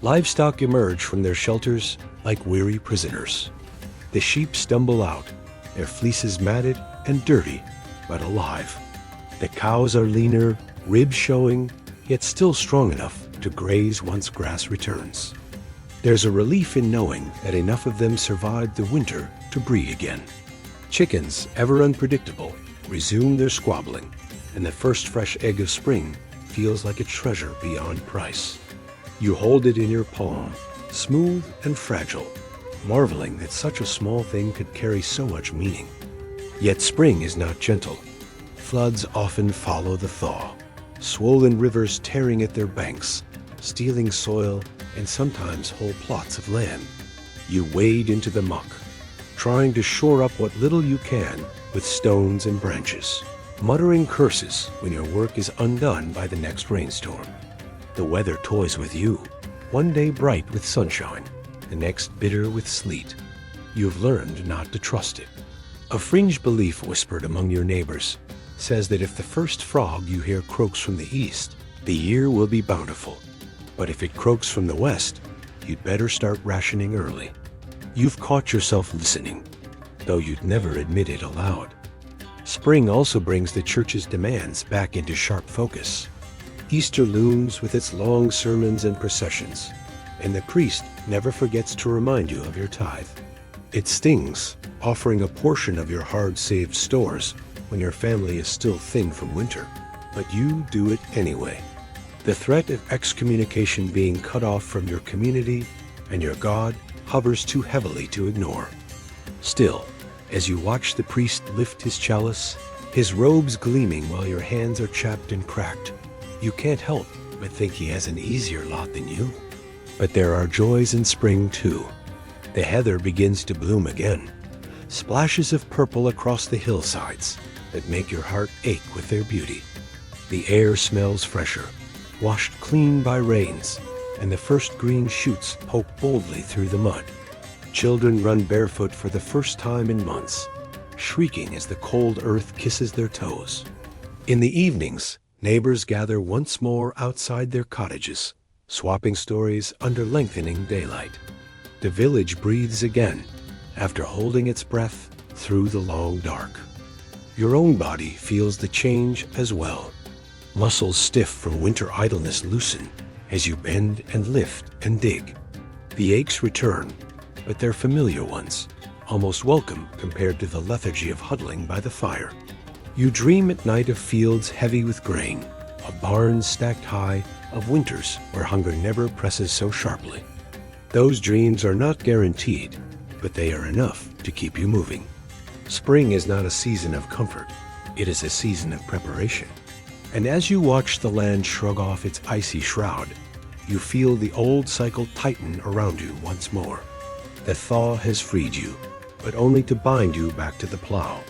Livestock emerge from their shelters like weary prisoners. The sheep stumble out, their fleeces matted and dirty, but alive. The cows are leaner, ribs showing, yet still strong enough to graze once grass returns. There's a relief in knowing that enough of them survived the winter to breed again. Chickens, ever unpredictable, resume their squabbling, and the first fresh egg of spring feels like a treasure beyond price. You hold it in your palm, smooth and fragile, marveling that such a small thing could carry so much meaning. Yet spring is not gentle. Floods often follow the thaw, swollen rivers tearing at their banks, stealing soil and sometimes whole plots of land. You wade into the muck, trying to shore up what little you can with stones and branches, muttering curses when your work is undone by the next rainstorm. The weather toys with you, one day bright with sunshine, the next bitter with sleet. You've learned not to trust it. A fringe belief whispered among your neighbors says that if the first frog you hear croaks from the east, the year will be bountiful. But if it croaks from the west, you'd better start rationing early. You've caught yourself listening, though you'd never admit it aloud. Spring also brings the church's demands back into sharp focus. Easter looms with its long sermons and processions, and the priest never forgets to remind you of your tithe. It stings, offering a portion of your hard-saved stores when your family is still thin from winter, but you do it anyway. The threat of excommunication being cut off from your community and your God hovers too heavily to ignore. Still, as you watch the priest lift his chalice, his robes gleaming while your hands are chapped and cracked, you can't help but think he has an easier lot than you. But there are joys in spring too. The heather begins to bloom again, splashes of purple across the hillsides that make your heart ache with their beauty. The air smells fresher, washed clean by rains, and the first green shoots poke boldly through the mud. Children run barefoot for the first time in months, shrieking as the cold earth kisses their toes. In the evenings, neighbors gather once more outside their cottages, swapping stories under lengthening daylight. The village breathes again, after holding its breath through the long dark. Your own body feels the change as well. Muscles stiff from winter idleness loosen as you bend and lift and dig. The aches return, but they're familiar ones, almost welcome compared to the lethargy of huddling by the fire. You dream at night of fields heavy with grain, of barns stacked high, of winters where hunger never presses so sharply. Those dreams are not guaranteed, but they are enough to keep you moving. Spring is not a season of comfort. It is a season of preparation. And as you watch the land shrug off its icy shroud, you feel the old cycle tighten around you once more. The thaw has freed you, but only to bind you back to the plow.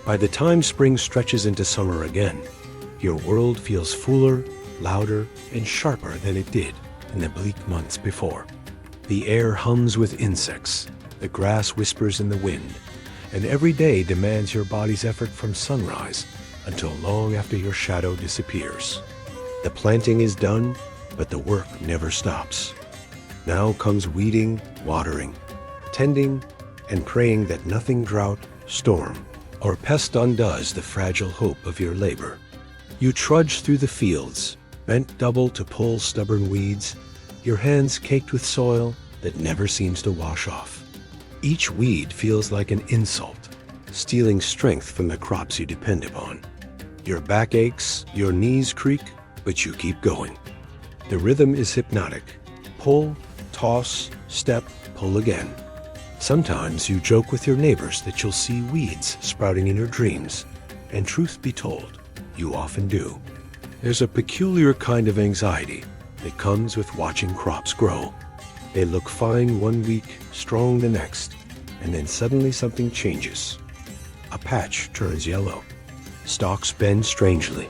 By the time spring stretches into summer again, your world feels fuller, louder, and sharper than it did in the bleak months before. The air hums with insects, the grass whispers in the wind, and every day demands your body's effort from sunrise until long after your shadow disappears. The planting is done, but the work never stops. Now comes weeding, watering, tending, and praying that nothing drought, storm, or pest undoes the fragile hope of your labor. You trudge through the fields, bent double to pull stubborn weeds, your hands caked with soil that never seems to wash off. Each weed feels like an insult, stealing strength from the crops you depend upon. Your back aches, your knees creak, but you keep going. The rhythm is hypnotic. Pull, toss, step, pull again. Sometimes you joke with your neighbors that you'll see weeds sprouting in your dreams, and truth be told, you often do. There's a peculiar kind of anxiety that comes with watching crops grow. They look fine one week, strong the next, and then suddenly something changes. A patch turns yellow. Stalks bend strangely.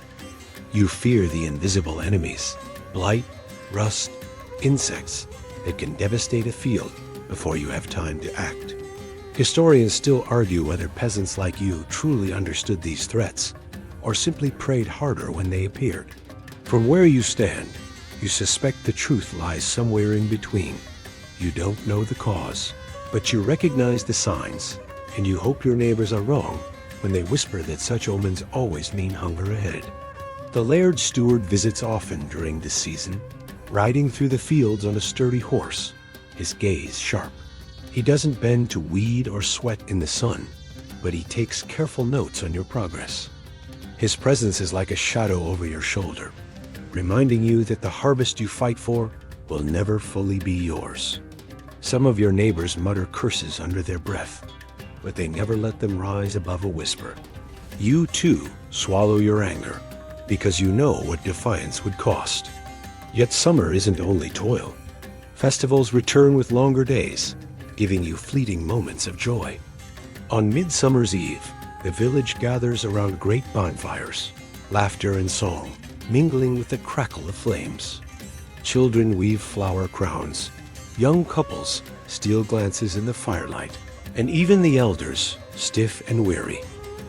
You fear the invisible enemies, blight, rust, insects that can devastate a field before you have time to act. Historians still argue whether peasants like you truly understood these threats, or simply prayed harder when they appeared. From where you stand, you suspect the truth lies somewhere in between. You don't know the cause, but you recognize the signs, and you hope your neighbors are wrong when they whisper that such omens always mean hunger ahead. The laird steward visits often during this season, riding through the fields on a sturdy horse, his gaze sharp. He doesn't bend to weed or sweat in the sun, but he takes careful notes on your progress. His presence is like a shadow over your shoulder, reminding you that the harvest you fight for will never fully be yours. Some of your neighbors mutter curses under their breath, but they never let them rise above a whisper. You, too, swallow your anger, because you know what defiance would cost. Yet summer isn't only toil. Festivals return with longer days, giving you fleeting moments of joy. On Midsummer's Eve, the village gathers around great bonfires, laughter and song mingling with the crackle of flames. Children weave flower crowns, young couples steal glances in the firelight, and even the elders, stiff and weary,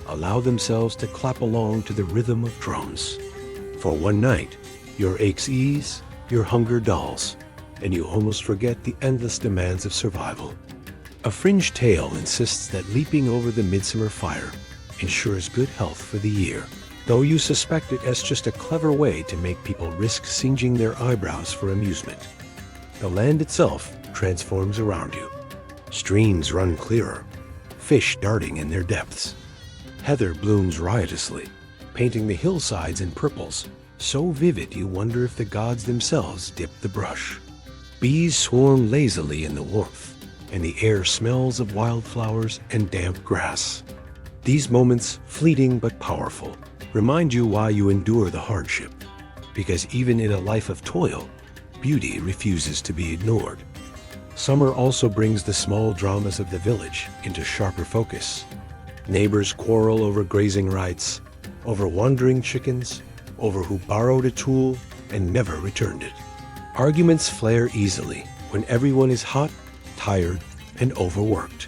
allow themselves to clap along to the rhythm of drums. For one night, your aches ease, your hunger dulls, and you almost forget the endless demands of survival. A fringe tale insists that leaping over the midsummer fire ensures good health for the year, though you suspect it as just a clever way to make people risk singeing their eyebrows for amusement. The land itself transforms around you. Streams run clearer, fish darting in their depths. Heather blooms riotously, painting the hillsides in purples, so vivid you wonder if the gods themselves dipped the brush. Bees swarm lazily in the warmth, and the air smells of wildflowers and damp grass. These moments, fleeting but powerful, remind you why you endure the hardship, because even in a life of toil, beauty refuses to be ignored. Summer also brings the small dramas of the village into sharper focus. Neighbors quarrel over grazing rights, over wandering chickens, over who borrowed a tool and never returned it. Arguments flare easily when everyone is hot, tired, and overworked.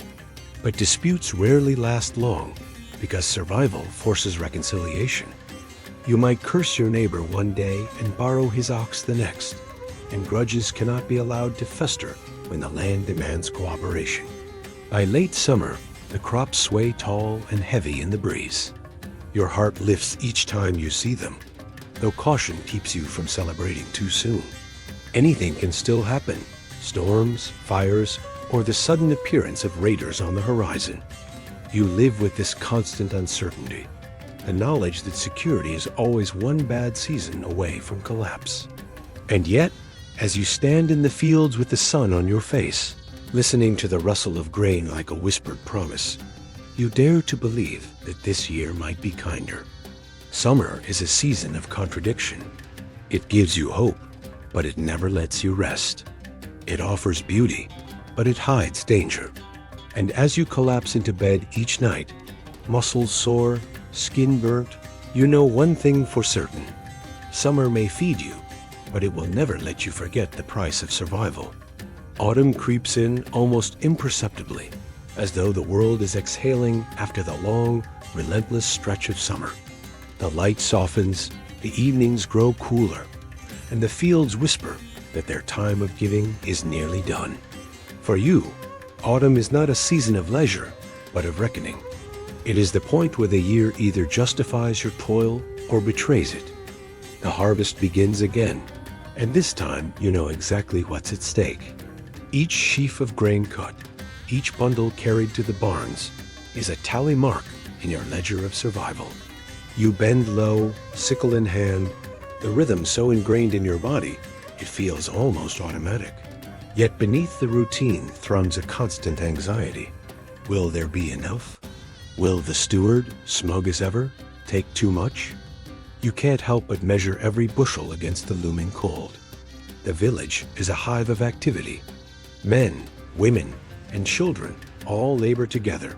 But disputes rarely last long because survival forces reconciliation. You might curse your neighbor one day and borrow his ox the next, and grudges cannot be allowed to fester when the land demands cooperation. By late summer, the crops sway tall and heavy in the breeze. Your heart lifts each time you see them, though caution keeps you from celebrating too soon. Anything can still happen: storms, fires, or the sudden appearance of raiders on the horizon. You live with this constant uncertainty, the knowledge that security is always one bad season away from collapse. And yet, as you stand in the fields with the sun on your face, listening to the rustle of grain like a whispered promise, you dare to believe that this year might be kinder. Summer is a season of contradiction. It gives you hope, but it never lets you rest. It offers beauty, but it hides danger. And as you collapse into bed each night, muscles sore, skin burnt, you know one thing for certain. Summer may feed you, but it will never let you forget the price of survival. Autumn creeps in almost imperceptibly, as though the world is exhaling after the long, relentless stretch of summer. The light softens, the evenings grow cooler, and the fields whisper that their time of giving is nearly done. For you, autumn is not a season of leisure, but of reckoning. It is the point where the year either justifies your toil or betrays it. The harvest begins again, and this time you know exactly what's at stake. Each sheaf of grain cut, each bundle carried to the barns, is a tally mark in your ledger of survival. You bend low, sickle in hand, the rhythm so ingrained in your body, it feels almost automatic. Yet beneath the routine thrums a constant anxiety. Will there be enough? Will the steward, smug as ever, take too much? You can't help but measure every bushel against the looming cold. The village is a hive of activity. Men, women, and children all labor together,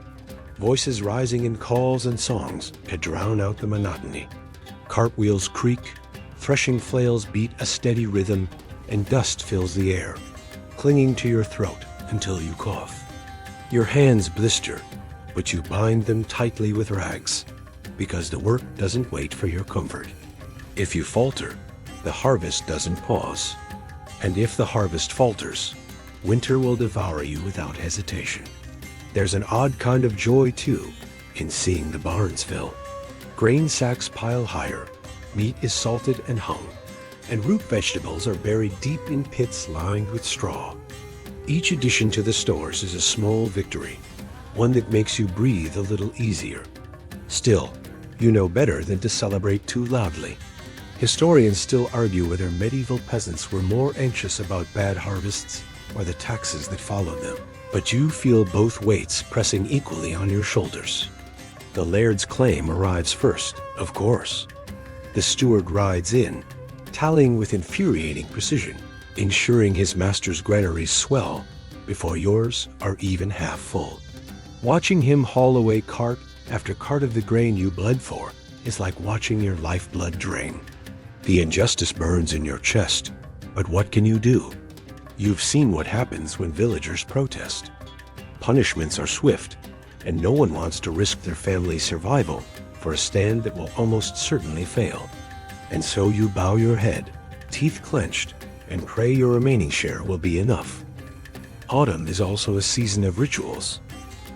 voices rising in calls and songs to drown out the monotony. Cartwheels creak, threshing flails beat a steady rhythm, and dust fills the air, clinging to your throat until you cough. Your hands blister, but you bind them tightly with rags, because the work doesn't wait for your comfort. If you falter, the harvest doesn't pause. And if the harvest falters, winter will devour you without hesitation. There's an odd kind of joy, too, in seeing the barns fill. Grain sacks pile higher, meat is salted and hung, and root vegetables are buried deep in pits lined with straw. Each addition to the stores is a small victory, one that makes you breathe a little easier. Still, you know better than to celebrate too loudly. Historians still argue whether medieval peasants were more anxious about bad harvests or the taxes that followed them. But you feel both weights pressing equally on your shoulders. The laird's claim arrives first, of course. The steward rides in, tallying with infuriating precision, ensuring his master's granaries swell before yours are even half full. Watching him haul away cart after cart of the grain you bled for is like watching your lifeblood drain. The injustice burns in your chest, but what can you do? You've seen what happens when villagers protest. Punishments are swift, and no one wants to risk their family's survival for a stand that will almost certainly fail. And so you bow your head, teeth clenched, and pray your remaining share will be enough. Autumn is also a season of rituals.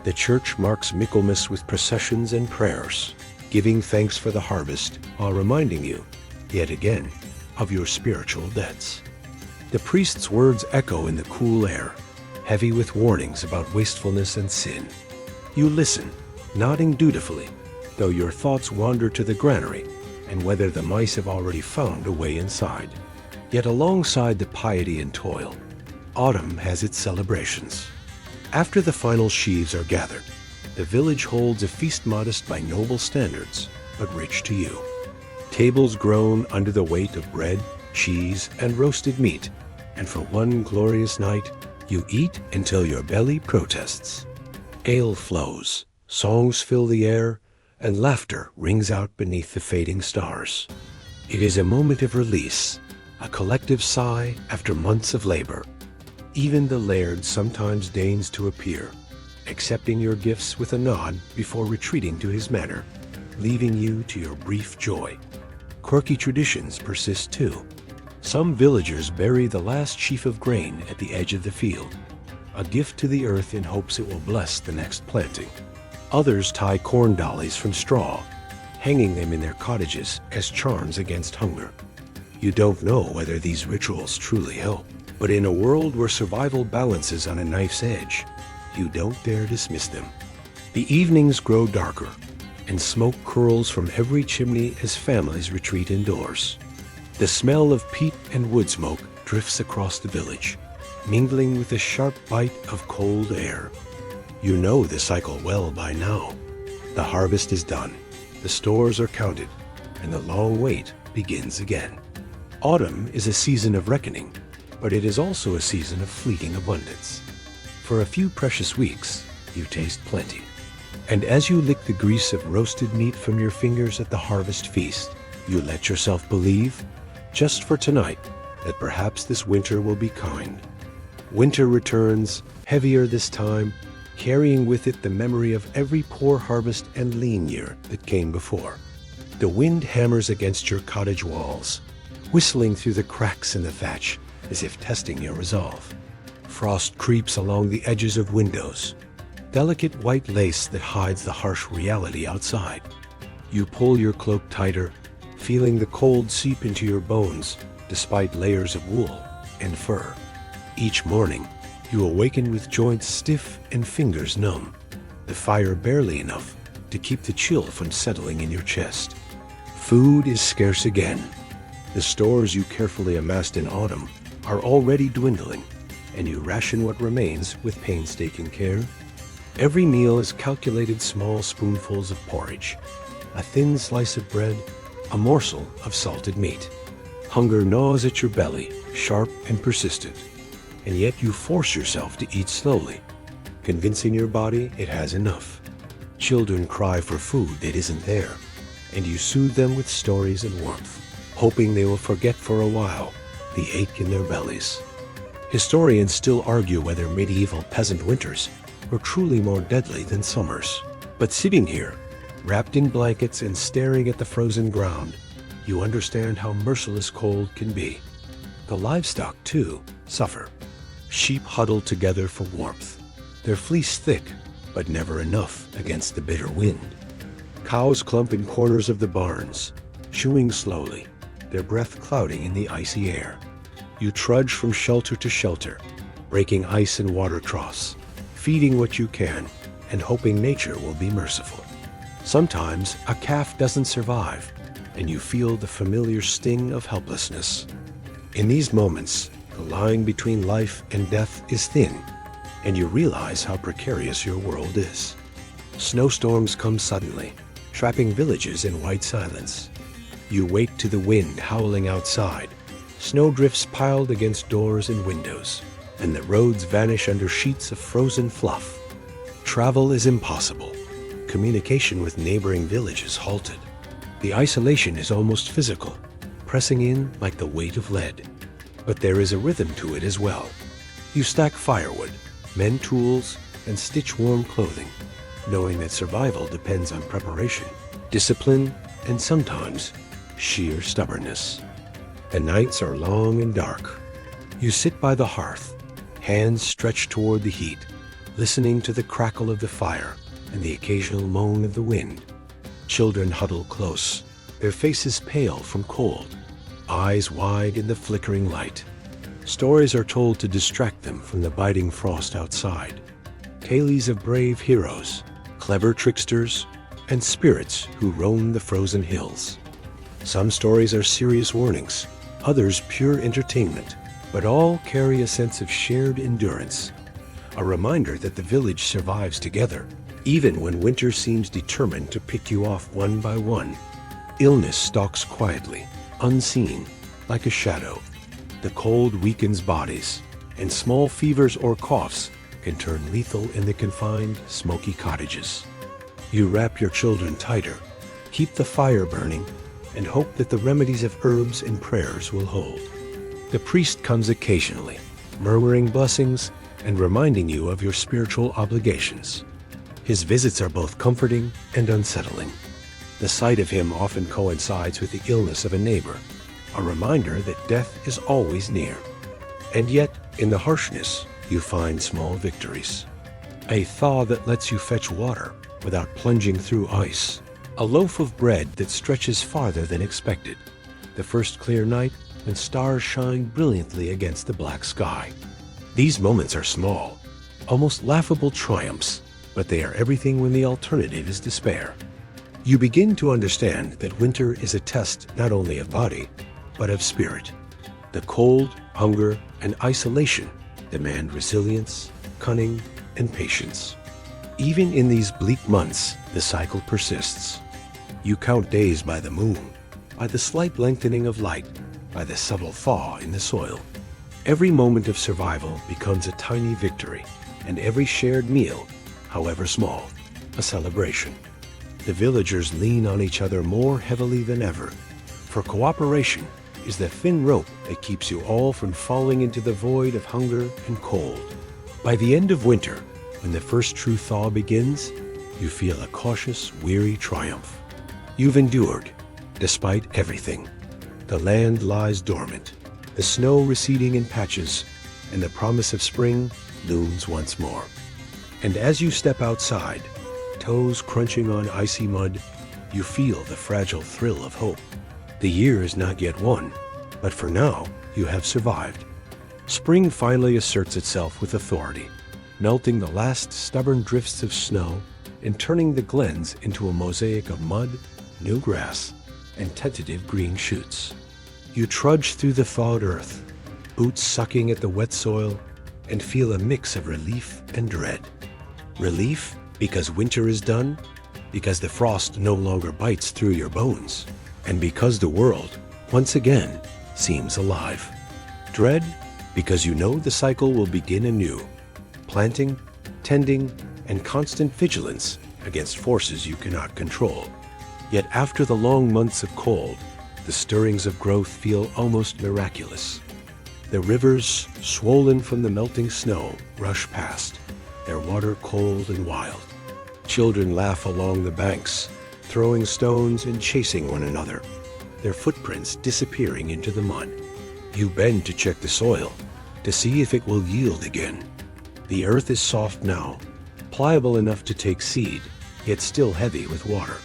The church marks Michaelmas with processions and prayers, giving thanks for the harvest while reminding you, yet again, of your spiritual debts. The priest's words echo in the cool air, heavy with warnings about wastefulness and sin. You listen, nodding dutifully, though your thoughts wander to the granary and whether the mice have already found a way inside. Yet alongside the piety and toil, autumn has its celebrations. After the final sheaves are gathered, the village holds a feast modest by noble standards, but rich to you. Tables groan under the weight of bread, cheese, and roasted meat, and for one glorious night, you eat until your belly protests. Ale flows, songs fill the air, and laughter rings out beneath the fading stars. It is a moment of release, a collective sigh after months of labor. Even the laird sometimes deigns to appear, accepting your gifts with a nod before retreating to his manor, leaving you to your brief joy. Quirky traditions persist too. Some villagers bury the last sheaf of grain at the edge of the field, a gift to the earth in hopes it will bless the next planting. Others tie corn dollies from straw, hanging them in their cottages as charms against hunger. You don't know whether these rituals truly help, but in a world where survival balances on a knife's edge, you don't dare dismiss them. The evenings grow darker, and smoke curls from every chimney as families retreat indoors. The smell of peat and wood smoke drifts across the village, mingling with the sharp bite of cold air. You know the cycle well by now. The harvest is done, the stores are counted, and the long wait begins again. Autumn is a season of reckoning, but it is also a season of fleeting abundance. For a few precious weeks, you taste plenty. And as you lick the grease of roasted meat from your fingers at the harvest feast, you let yourself believe, just for tonight, that perhaps this winter will be kind. Winter returns, heavier this time, carrying with it the memory of every poor harvest and lean year that came before. The wind hammers against your cottage walls, whistling through the cracks in the thatch as if testing your resolve. Frost creeps along the edges of windows, delicate white lace that hides the harsh reality outside. You pull your cloak tighter, feeling the cold seep into your bones despite layers of wool and fur. Each morning, you awaken with joints stiff and fingers numb, the fire barely enough to keep the chill from settling in your chest. Food is scarce again. The stores you carefully amassed in autumn are already dwindling, and you ration what remains with painstaking care. Every meal is calculated small spoonfuls of porridge, a thin slice of bread, a morsel of salted meat. Hunger gnaws at your belly, sharp and persistent, and yet you force yourself to eat slowly, convincing your body it has enough. Children cry for food that isn't there, and you soothe them with stories and warmth, hoping they will forget for a while the ache in their bellies. Historians still argue whether medieval peasant winters were truly more deadly than summers. But sitting here, wrapped in blankets and staring at the frozen ground, you understand how merciless cold can be. The livestock, too, suffer. Sheep huddle together for warmth, their fleece thick, but never enough against the bitter wind. Cows clump in corners of the barns, chewing slowly, their breath clouding in the icy air. You trudge from shelter to shelter, breaking ice and water troughs, feeding what you can, and hoping nature will be merciful. Sometimes a calf doesn't survive, and you feel the familiar sting of helplessness. In these moments, the line between life and death is thin, and you realize how precarious your world is. Snowstorms come suddenly, trapping villages in white silence. You wake to the wind howling outside, snowdrifts piled against doors and windows, and the roads vanish under sheets of frozen fluff. Travel is impossible. Communication with neighboring villages halted. The isolation is almost physical, pressing in like the weight of lead. But there is a rhythm to it as well. You stack firewood, mend tools, and stitch warm clothing, knowing that survival depends on preparation, discipline, and sometimes sheer stubbornness. The nights are long and dark. You sit by the hearth, hands stretched toward the heat, listening to the crackle of the fire and the occasional moan of the wind. Children huddle close, their faces pale from cold, eyes wide in the flickering light. Stories are told to distract them from the biting frost outside. Tales of brave heroes, clever tricksters, and spirits who roam the frozen hills. Some stories are serious warnings, others pure entertainment, but all carry a sense of shared endurance, a reminder that the village survives together, even when winter seems determined to pick you off one by one. Illness stalks quietly, unseen, like a shadow. The cold weakens bodies, and small fevers or coughs can turn lethal in the confined, smoky cottages. You wrap your children tighter, keep the fire burning, and hope that the remedies of herbs and prayers will hold. The priest comes occasionally, murmuring blessings and reminding you of your spiritual obligations. His visits are both comforting and unsettling. The sight of him often coincides with the illness of a neighbor, a reminder that death is always near. And yet, in the harshness, you find small victories. A thaw that lets you fetch water without plunging through ice. A loaf of bread that stretches farther than expected. The first clear night when stars shine brilliantly against the black sky. These moments are small, almost laughable triumphs, but they are everything when the alternative is despair. You begin to understand that winter is a test not only of body, but of spirit. The cold, hunger, and isolation demand resilience, cunning, and patience. Even in these bleak months, the cycle persists. You count days by the moon, by the slight lengthening of light, by the subtle thaw in the soil. Every moment of survival becomes a tiny victory, and every shared meal, however small, a celebration. The villagers lean on each other more heavily than ever, for cooperation is the thin rope that keeps you all from falling into the void of hunger and cold. By the end of winter, when the first true thaw begins, you feel a cautious, weary triumph. You've endured, despite everything. The land lies dormant, the snow receding in patches, and the promise of spring looms once more. And as you step outside, toes crunching on icy mud, you feel the fragile thrill of hope. The year is not yet won, but for now, you have survived. Spring finally asserts itself with authority, melting the last stubborn drifts of snow and turning the glens into a mosaic of mud, new grass, and tentative green shoots. You trudge through the thawed earth, boots sucking at the wet soil, and feel a mix of relief and dread. Relief because winter is done, because the frost no longer bites through your bones, and because the world, once again, seems alive. Dread because you know the cycle will begin anew, planting, tending, and constant vigilance against forces you cannot control. Yet after the long months of cold, the stirrings of growth feel almost miraculous. The rivers, swollen from the melting snow, rush past, their water cold and wild. Children laugh along the banks, throwing stones and chasing one another, their footprints disappearing into the mud. You bend to check the soil, to see if it will yield again. The earth is soft now, pliable enough to take seed, yet still heavy with water.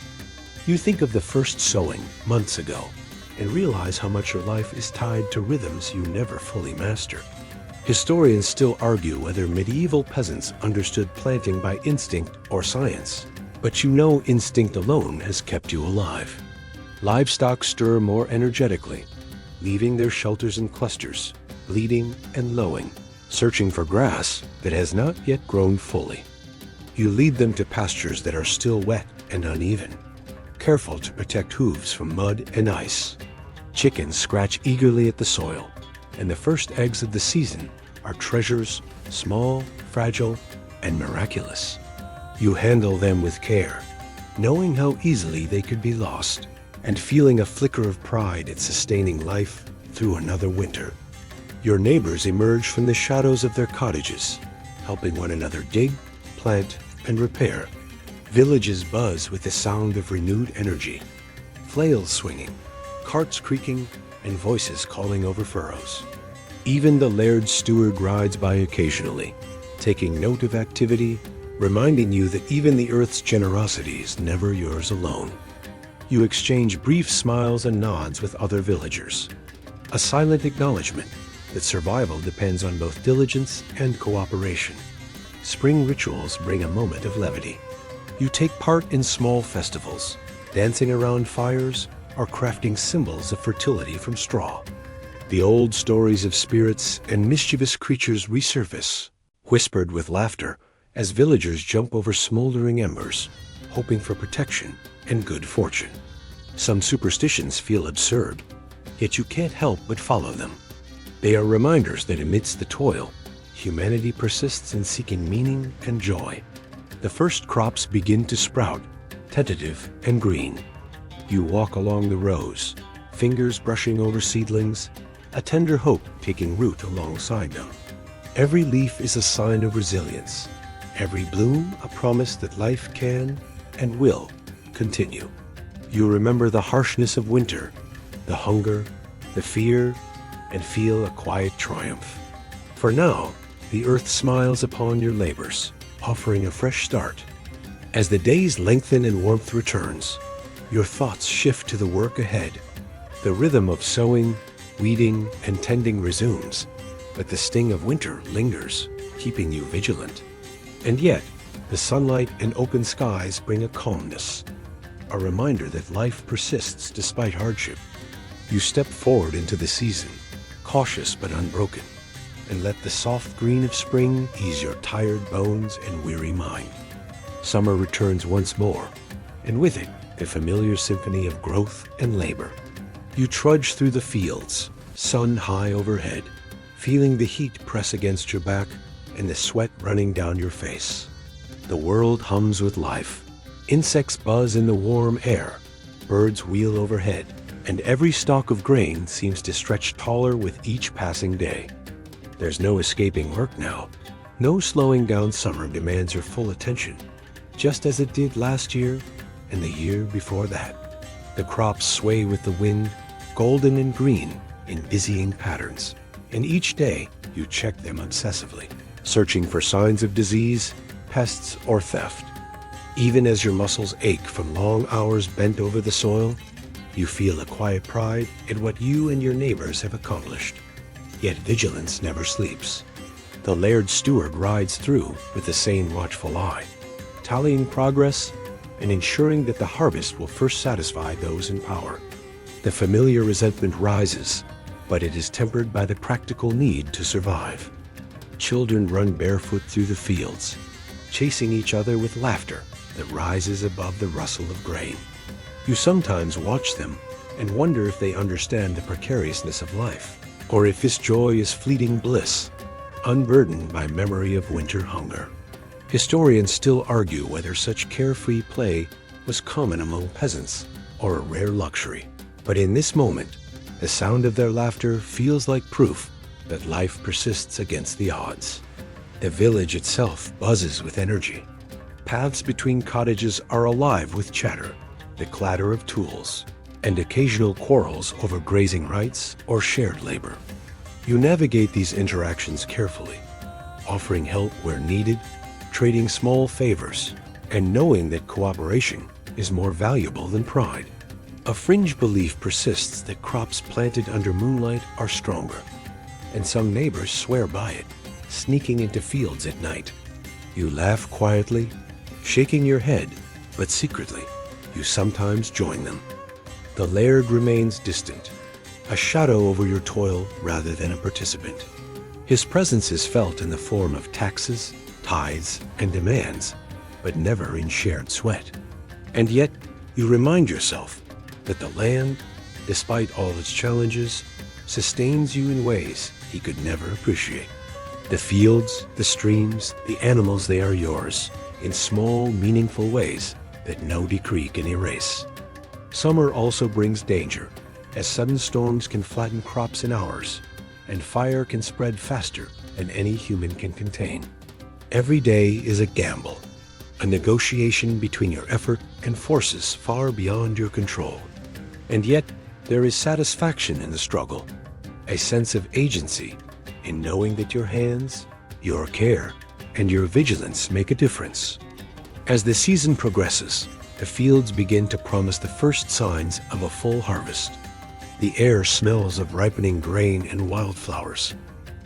You think of the first sowing months ago, and realize how much your life is tied to rhythms you never fully master. Historians still argue whether medieval peasants understood planting by instinct or science, but you know instinct alone has kept you alive. Livestock stir more energetically, leaving their shelters in clusters, bleating and lowing, searching for grass that has not yet grown fully. You lead them to pastures that are still wet and uneven, careful to protect hooves from mud and ice. Chickens scratch eagerly at the soil, and the first eggs of the season are treasures, small, fragile, and miraculous. You handle them with care, knowing how easily they could be lost, and feeling a flicker of pride at sustaining life through another winter. Your neighbors emerge from the shadows of their cottages, helping one another dig, plant, and repair. Villages buzz with the sound of renewed energy, flails swinging, carts creaking, and voices calling over furrows. Even the laird's steward rides by occasionally, taking note of activity, reminding you that even the earth's generosity is never yours alone. You exchange brief smiles and nods with other villagers, a silent acknowledgement that survival depends on both diligence and cooperation. Spring rituals bring a moment of levity. You take part in small festivals, dancing around fires or crafting symbols of fertility from straw. The old stories of spirits and mischievous creatures resurface, whispered with laughter, as villagers jump over smoldering embers, hoping for protection and good fortune. Some superstitions feel absurd, yet you can't help but follow them. They are reminders that amidst the toil, humanity persists in seeking meaning and joy. The first crops begin to sprout, tentative and green. You walk along the rows, fingers brushing over seedlings, a tender hope taking root alongside them. Every leaf is a sign of resilience, every bloom a promise that life can and will continue. You remember the harshness of winter, the hunger, the fear, and feel a quiet triumph. For now, the earth smiles upon your labors, offering a fresh start. As the days lengthen and warmth returns, your thoughts shift to the work ahead. The rhythm of sowing, weeding, and tending resumes, but the sting of winter lingers, keeping you vigilant. And yet, the sunlight and open skies bring a calmness, a reminder that life persists despite hardship. You step forward into the season, cautious but unbroken, and let the soft green of spring ease your tired bones and weary mind. Summer returns once more, and with it, the familiar symphony of growth and labor. You trudge through the fields, sun high overhead, feeling the heat press against your back and the sweat running down your face. The world hums with life. Insects buzz in the warm air, birds wheel overhead, and every stalk of grain seems to stretch taller with each passing day. There's no escaping work now. No slowing down summer demands your full attention, just as it did last year and the year before that. The crops sway with the wind, golden and green in dizzying patterns, and each day you check them obsessively, searching for signs of disease, pests, or theft. Even as your muscles ache from long hours bent over the soil, you feel a quiet pride in what you and your neighbors have accomplished. Yet vigilance never sleeps. The laird steward rides through with the same watchful eye, tallying progress and ensuring that the harvest will first satisfy those in power. The familiar resentment rises, but it is tempered by the practical need to survive. Children run barefoot through the fields, chasing each other with laughter that rises above the rustle of grain. You sometimes watch them and wonder if they understand the precariousness of life, or if this joy is fleeting bliss, unburdened by memory of winter hunger. Historians still argue whether such carefree play was common among peasants or a rare luxury. But in this moment, the sound of their laughter feels like proof that life persists against the odds. The village itself buzzes with energy. Paths between cottages are alive with chatter, the clatter of tools, and occasional quarrels over grazing rights or shared labor. You navigate these interactions carefully, offering help where needed, trading small favors, and knowing that cooperation is more valuable than pride. A fringe belief persists that crops planted under moonlight are stronger, and some neighbors swear by it, sneaking into fields at night. You laugh quietly, shaking your head, but secretly, you sometimes join them. The laird remains distant, a shadow over your toil rather than a participant. His presence is felt in the form of taxes, tithes, and demands, but never in shared sweat. And yet, you remind yourself that the land, despite all its challenges, sustains you in ways he could never appreciate. The fields, the streams, the animals, they are yours, in small, meaningful ways that no decree can erase. Summer also brings danger, as sudden storms can flatten crops in hours, and fire can spread faster than any human can contain. Every day is a gamble, a negotiation between your effort and forces far beyond your control. And yet, there is satisfaction in the struggle, a sense of agency in knowing that your hands, your care, and your vigilance make a difference. As the season progresses, the fields begin to promise the first signs of a full harvest. The air smells of ripening grain and wildflowers,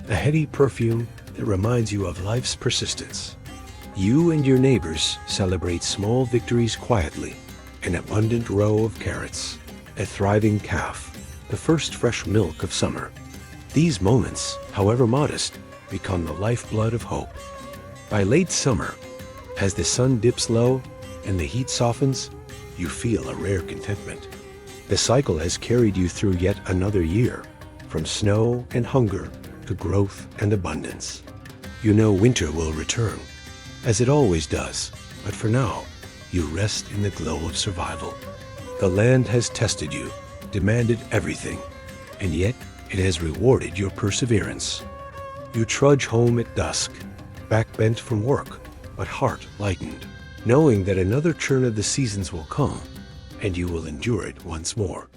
a heady perfume that reminds you of life's persistence. You and your neighbors celebrate small victories quietly, an abundant row of carrots, a thriving calf, the first fresh milk of summer. These moments, however modest, become the lifeblood of hope. By late summer, as the sun dips low and the heat softens, you feel a rare contentment. The cycle has carried you through yet another year, from snow and hunger to growth and abundance. You know winter will return, as it always does, but for now, you rest in the glow of survival. The land has tested you, demanded everything, and yet it has rewarded your perseverance. You trudge home at dusk, back bent from work, but heart lightened, knowing that another turn of the seasons will come, and you will endure it once more.